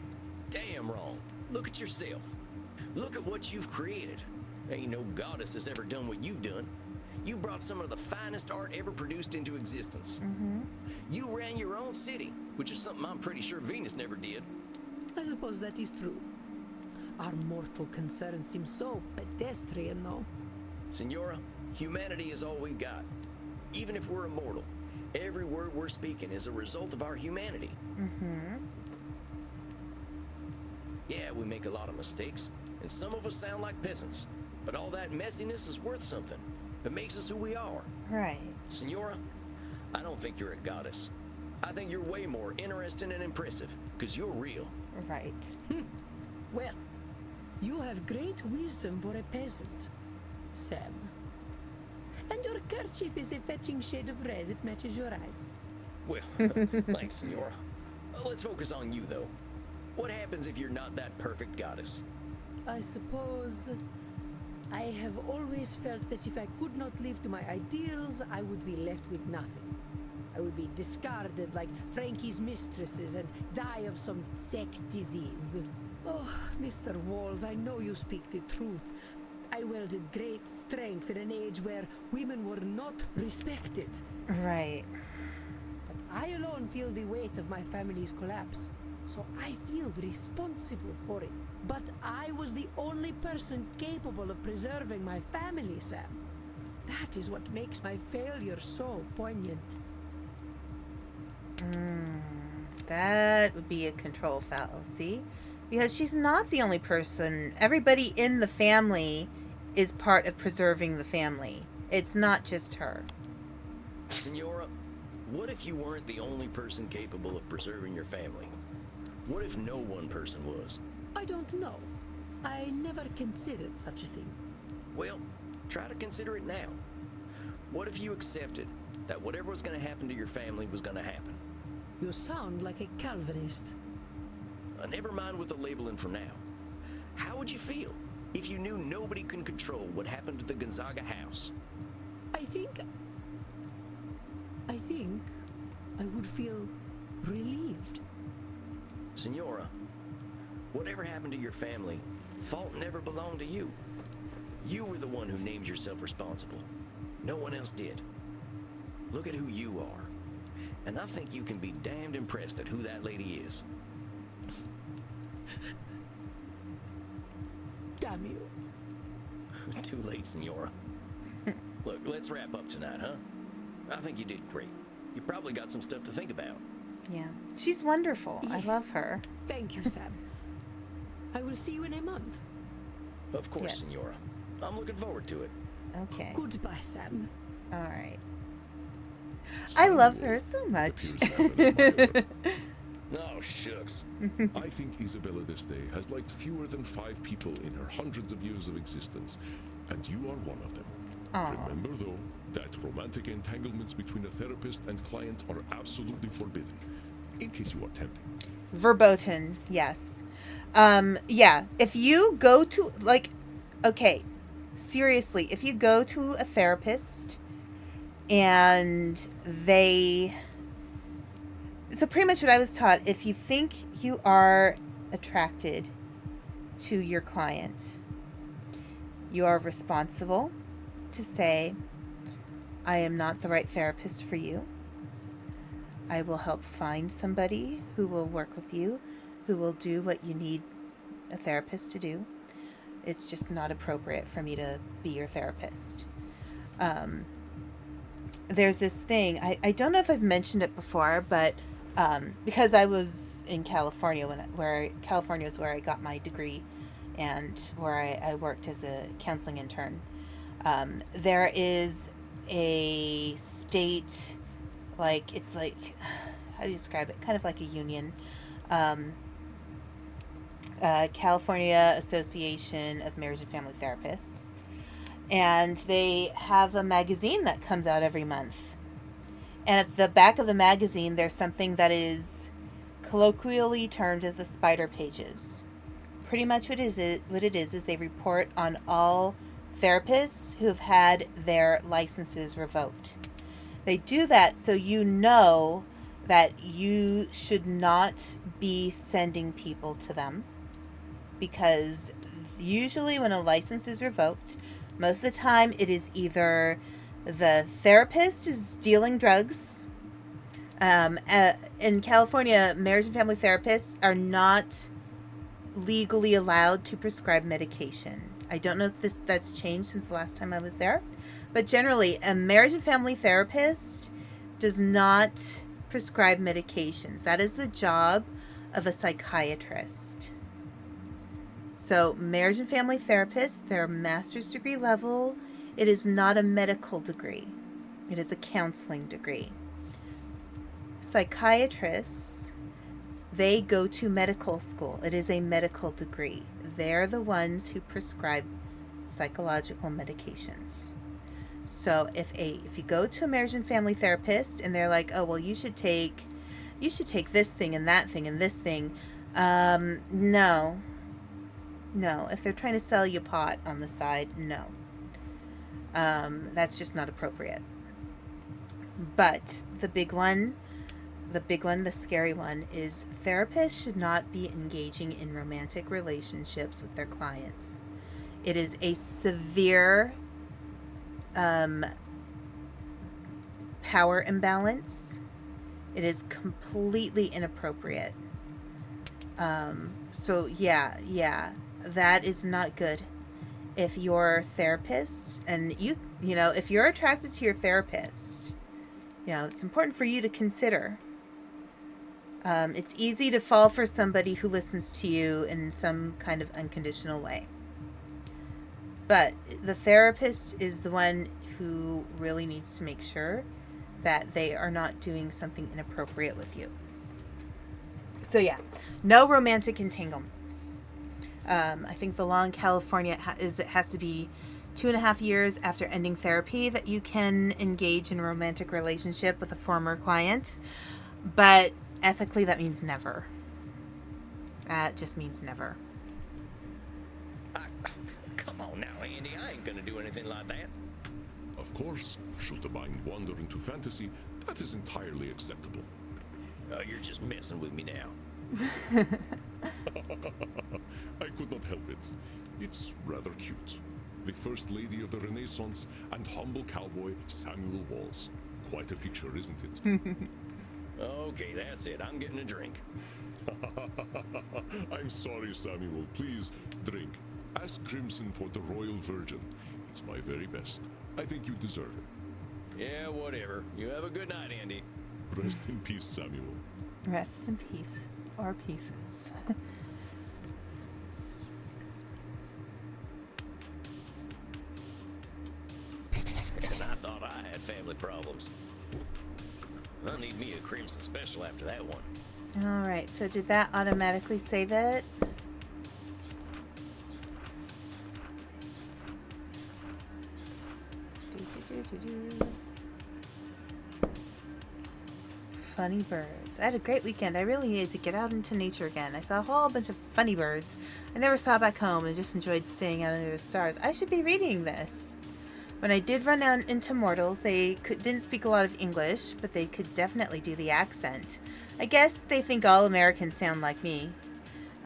Damn wrong. Look at yourself. Look at what you've created. Ain't no goddess has ever done what you've done. You brought some of the finest art ever produced into existence. You ran your own city, which is something I'm pretty sure Venus never did. I suppose that is true. Our mortal concerns seem so pedestrian, though. Senora, humanity is all we've got. Even if we're immortal, every word we're speaking is a result of our humanity. Yeah, we make a lot of mistakes, and some of us sound like peasants. But all that messiness is worth something. It makes us who we are. Right. Senora, I don't think you're a goddess. I think you're way more interesting and impressive, because you're real. Right. Well, you have great wisdom for a peasant, Sam. And your kerchief is a fetching shade of red that matches your eyes. Well, thanks, Senora. Let's focus on you, though. What happens if you're not that perfect goddess? I suppose I have always felt that if I could not live to my ideals, I would be left with nothing. I would be discarded like Frankie's mistresses and die of some sex disease. Oh, Mr. Walls, I know you speak the truth. I wielded great strength in an age where women were not respected. Right. But I alone feel the weight of my family's collapse, so I feel responsible for it. But I was the only person capable of preserving my family, Sam. That is what makes my failure so poignant. That would be a control fallacy. Because she's not the only person. Everybody in the family is part of preserving the family. It's not just her. Senora, what if you weren't the only person capable of preserving your family? What if no one person was? I don't know. I never considered such a thing. Well, try to consider it now. What if you accepted that whatever was going to happen to your family was going to happen? You sound like a Calvinist. Never mind with the labeling for now. How would you feel if you knew nobody can control what happened to the Gonzaga house? I think I would feel relieved. Senora, whatever happened to your family, fault never belonged to you. You were the one who named yourself responsible. No one else did. Look at who you are. And I think you can be damned impressed at who that lady is. Damn you. Too late, Senora. Look, let's wrap up tonight, huh? I think you did great. You probably got some stuff to think about. Yeah. She's wonderful. Yes. I love her. Thank you, Sam. I will see you in a month. Of course, Yes. Senora. I'm looking forward to it. Okay. Goodbye, Sam. All right. I love her so much. Oh, shucks. I think Isabella d'Este has liked fewer than 5 people in her hundreds of years of existence, and you are one of them. Aw. Remember, though, that romantic entanglements between a therapist and client are absolutely forbidden, in case you are tempted. Verboten, yes. Yeah, if you go to, like, okay, seriously, if you go to a therapist and they... So pretty much what I was taught, if you think you are attracted to your client, you are responsible to say, I am not the right therapist for you. I will help find somebody who will work with you, who will do what you need a therapist to do. It's just not appropriate for me to be your therapist. There's this thing, I don't know if I've mentioned it before, but Because I was in California California is where I got my degree, and where I worked as a counseling intern. There is a state, it's like, how do you describe it? Kind of like a union. California Association of Marriage and Family Therapists. And they have a magazine that comes out every month. And at the back of the magazine, there's something that is colloquially termed as the spider pages. Pretty much what it is they report on all therapists who have had their licenses revoked. They do that so you know that you should not be sending people to them, because usually when a license is revoked, most of the time it is either the therapist is dealing drugs. In California, marriage and family therapists are not legally allowed to prescribe medication. I don't know if that's changed since the last time I was there, but generally a marriage and family therapist does not prescribe medications. That is the job of a psychiatrist. So marriage and family therapists, they're master's degree level. It is not a medical degree. It is a counseling degree. Psychiatrists, they go to medical school. It is a medical degree. They're the ones who prescribe psychological medications. So if you go to a marriage and family therapist and they're like, oh, well, you should take this thing and that thing and this thing. No. If they're trying to sell you pot on the side, no. That's just not appropriate. But the scary one is therapists should not be engaging in romantic relationships with their clients. It is a severe power imbalance. It is completely inappropriate. So yeah, that is not good. If your therapist, and if you're attracted to your therapist, it's important for you to consider. It's easy to fall for somebody who listens to you in some kind of unconditional way. But the therapist is the one who really needs to make sure that they are not doing something inappropriate with you. So yeah, no romantic entanglements. I think the law in California it has to be 2.5 years after ending therapy that you can engage in a romantic relationship with a former client. But ethically, that means never. It just means never. Come on now, Andy. I ain't gonna do anything like that. Of course, should the mind wander into fantasy, that is entirely acceptable. Oh, you're just messing with me now. I could not help it. It's rather cute. The First Lady of the Renaissance and humble cowboy Samuel Walls. Quite a picture, isn't it? Okay, that's it. I'm getting a drink. I'm sorry, Samuel. Please, drink. Ask Crimson for the Royal Virgin. It's my very best. I think you deserve it. Yeah, whatever. You have a good night, Andy. Rest in peace, Samuel. Rest in peace. Or pieces. And I thought I had family problems. I'll need me a Crimson Special after that one. Alright, so did that automatically save it? Funny birds. I had a great weekend. I really needed to get out into nature again. I saw a whole bunch of funny birds I never saw back home and just enjoyed staying out under the stars. I should be reading this. When I did run out into mortals, they didn't speak a lot of English, but they could definitely do the accent. I guess they think all Americans sound like me.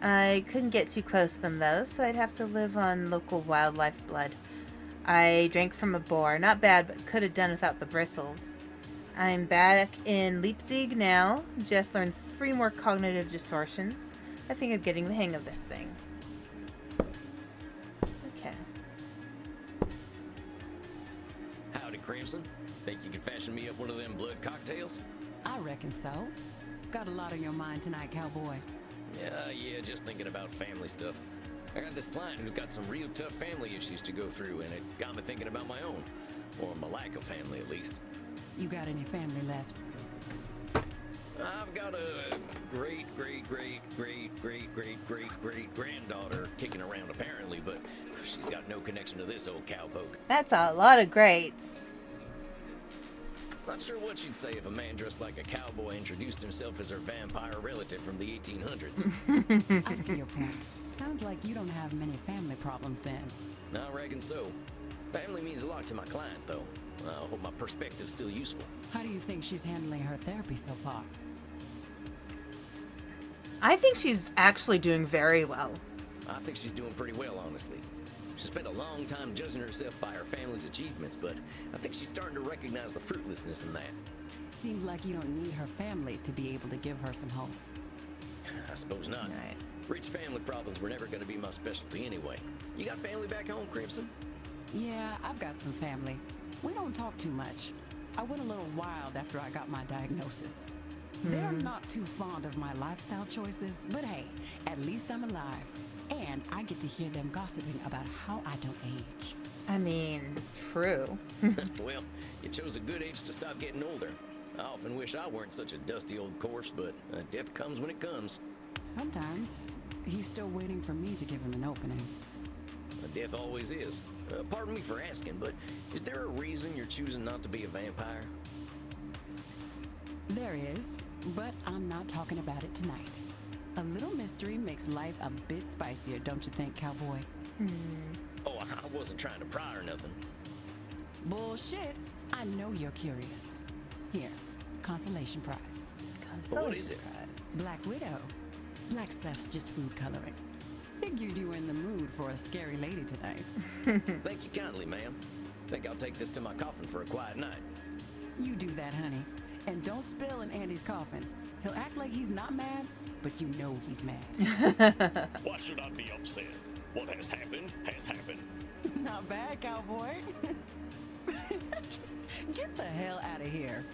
I couldn't get too close to them, though, so I'd have to live on local wildlife blood. I drank from a boar. Not bad, but could have done without the bristles. I'm back in Leipzig now. Just learned 3 more cognitive distortions. I think I'm getting the hang of this thing. Okay. Howdy, Crimson. Think you can fashion me up one of them blood cocktails? I reckon so. Got a lot on your mind tonight, cowboy. Yeah, just thinking about family stuff. I got this client who's got some real tough family issues to go through, and it got me thinking about my own. Or my lack of family, at least. You got any family left? I've got a great granddaughter kicking around apparently, but she's got no connection to this old cowpoke. That's a lot of greats. Not sure what she'd say if a man dressed like a cowboy introduced himself as her vampire relative from the 1800s. I see your point. Sounds like you don't have many family problems then. I reckon so. Family means a lot to my client, though. I hope my perspective's still useful. How do you think she's handling her therapy so far? I think she's actually doing very well. I think she's doing pretty well, honestly. She spent a long time judging herself by her family's achievements, but I think she's starting to recognize the fruitlessness in that. Seems like you don't need her family to be able to give her some hope. I suppose not. Right. Rich family problems were never going to be my specialty anyway. You got family back home, Crimson? Yeah, I've got some family. We don't talk too much. I went a little wild after I got my diagnosis. They're not too fond of my lifestyle choices, but hey, at least I'm alive. And I get to hear them gossiping about how I don't age. I mean, true. Well, you chose a good age to stop getting older. I often wish I weren't such a dusty old corpse, but death comes when it comes. Sometimes he's still waiting for me to give him an opening. Death always is. Pardon me for asking, but is there a reason you're choosing not to be a vampire? There is, but I'm not talking about it tonight. A little mystery makes life a bit spicier, don't you think, cowboy? Oh, I wasn't trying to pry or nothing. Bullshit. I know you're curious. Here, consolation prize. What is it? Prize. Black Widow. Black stuff's just food coloring. Figured you were in the mood for a scary lady tonight. Thank you kindly, ma'am. Think I'll take this to my coffin for a quiet night. You do that, honey. And don't spill in Andy's coffin. He'll act like he's not mad, but you know he's mad. Why should I be upset? What has happened has happened. Not bad, cowboy. Get the hell out of here.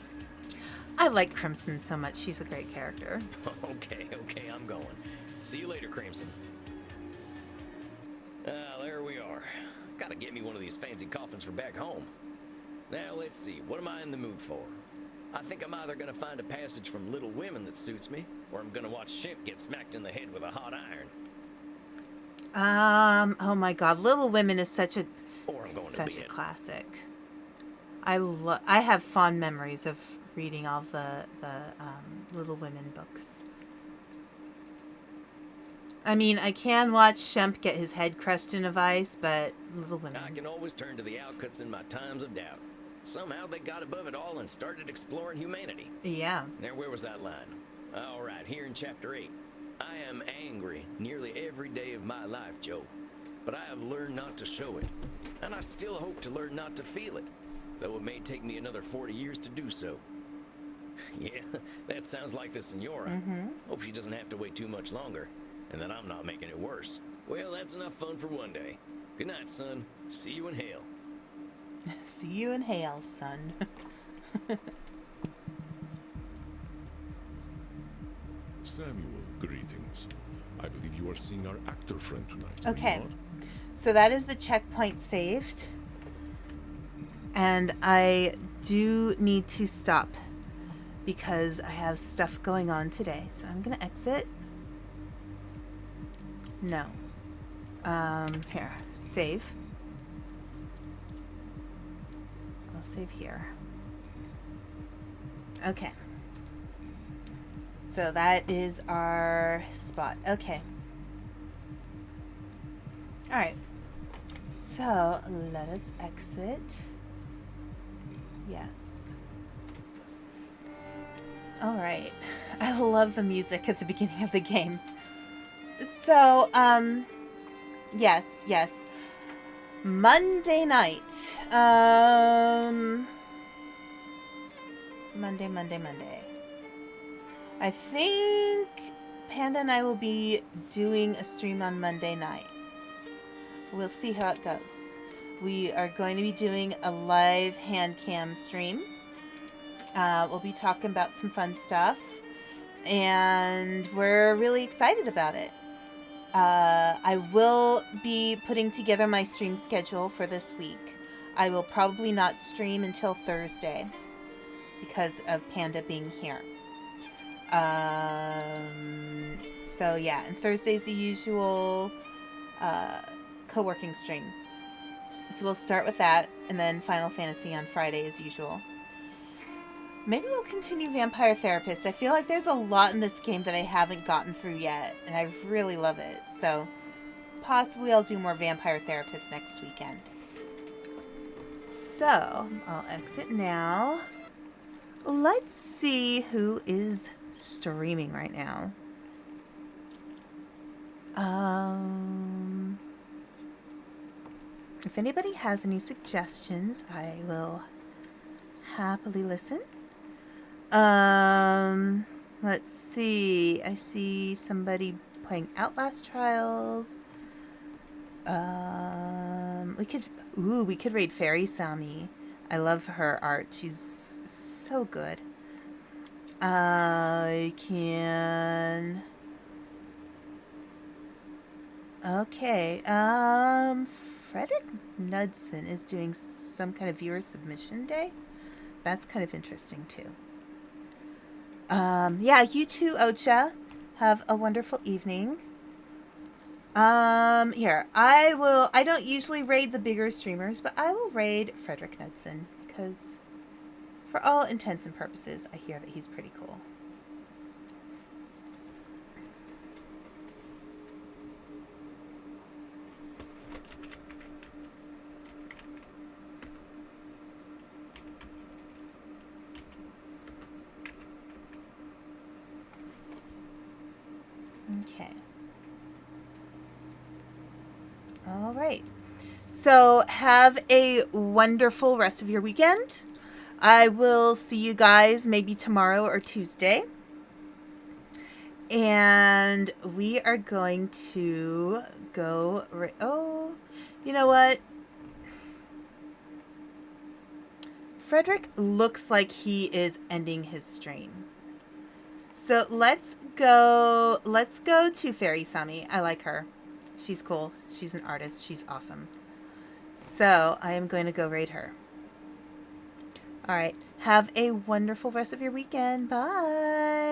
I like Crimson so much. She's a great character. Okay, I'm going. See you later, Crimson. There we are. Gotta get me one of these fancy coffins for back home. Now, let's see. What am I in the mood for? I think I'm either gonna find a passage from Little Women that suits me, or I'm gonna watch Shemp get smacked in the head with a hot iron. Oh my God, Little Women is such a Or I'm going to such a bed. classic. I have fond memories of reading all the Little Women books. I mean, I can watch Shemp get his head crushed in a vice, but Little Women. I can always turn to the outcuts in my times of doubt. Somehow they got above it all and started exploring humanity. Yeah. Now, where was that line? All right, here in Chapter 8. I am angry nearly every day of my life, Joe. But I have learned not to show it. And I still hope to learn not to feel it. Though it may take me another 40 years to do so. Yeah, that sounds like the Senora. Hope she doesn't have to wait too much longer. And that I'm not making it worse. Well, that's enough fun for one day. Good night, son. See you in hell. See you in hell, son. Samuel, greetings. I believe you are seeing our actor friend tonight. Okay. are you not? So that is the checkpoint saved. And I do need to stop because I have stuff going on today. So I'm going to exit. No. Here. Save. I'll save here. Okay. So that is our spot. Okay. Alright. So let us exit. Yes. Alright. I love the music at the beginning of the game. So, yes. Monday night. Monday. I think Panda and I will be doing a stream on Monday night. We'll see how it goes. We are going to be doing a live hand cam stream. We'll be talking about some fun stuff. and we're really excited about it. I will be putting together my stream schedule for this week. I will probably not stream until Thursday because of Panda being here. So yeah, and Thursday's the usual co-working stream. So we'll start with that, and then Final Fantasy on Friday as usual. Maybe we'll continue Vampire Therapist. I feel like there's a lot in this game that I haven't gotten through yet, and I really love it. So possibly I'll do more Vampire Therapist next weekend. So I'll exit now. Let's see who is streaming right now. If anybody has any suggestions, I will happily listen. Let's see. I see somebody playing Outlast Trials. We could raid Fairy Sami. I love her art. She's so good. I can. Okay. Frederick Knudsen is doing some kind of viewer submission day. That's kind of interesting too. Yeah, you too, Ocha. Have a wonderful evening. Here, I don't usually raid the bigger streamers, but I will raid Frederick Knudsen because for all intents and purposes, I hear that he's pretty cool. Okay. All right. So have a wonderful rest of your weekend. I will see you guys maybe tomorrow or Tuesday. And we are going to go... Oh, you know what? Frederick looks like he is ending his stream. So let's go to Fairy Sami. I like her. She's cool. She's an artist. She's awesome. So I am going to go raid her. All right. Have a wonderful rest of your weekend. Bye.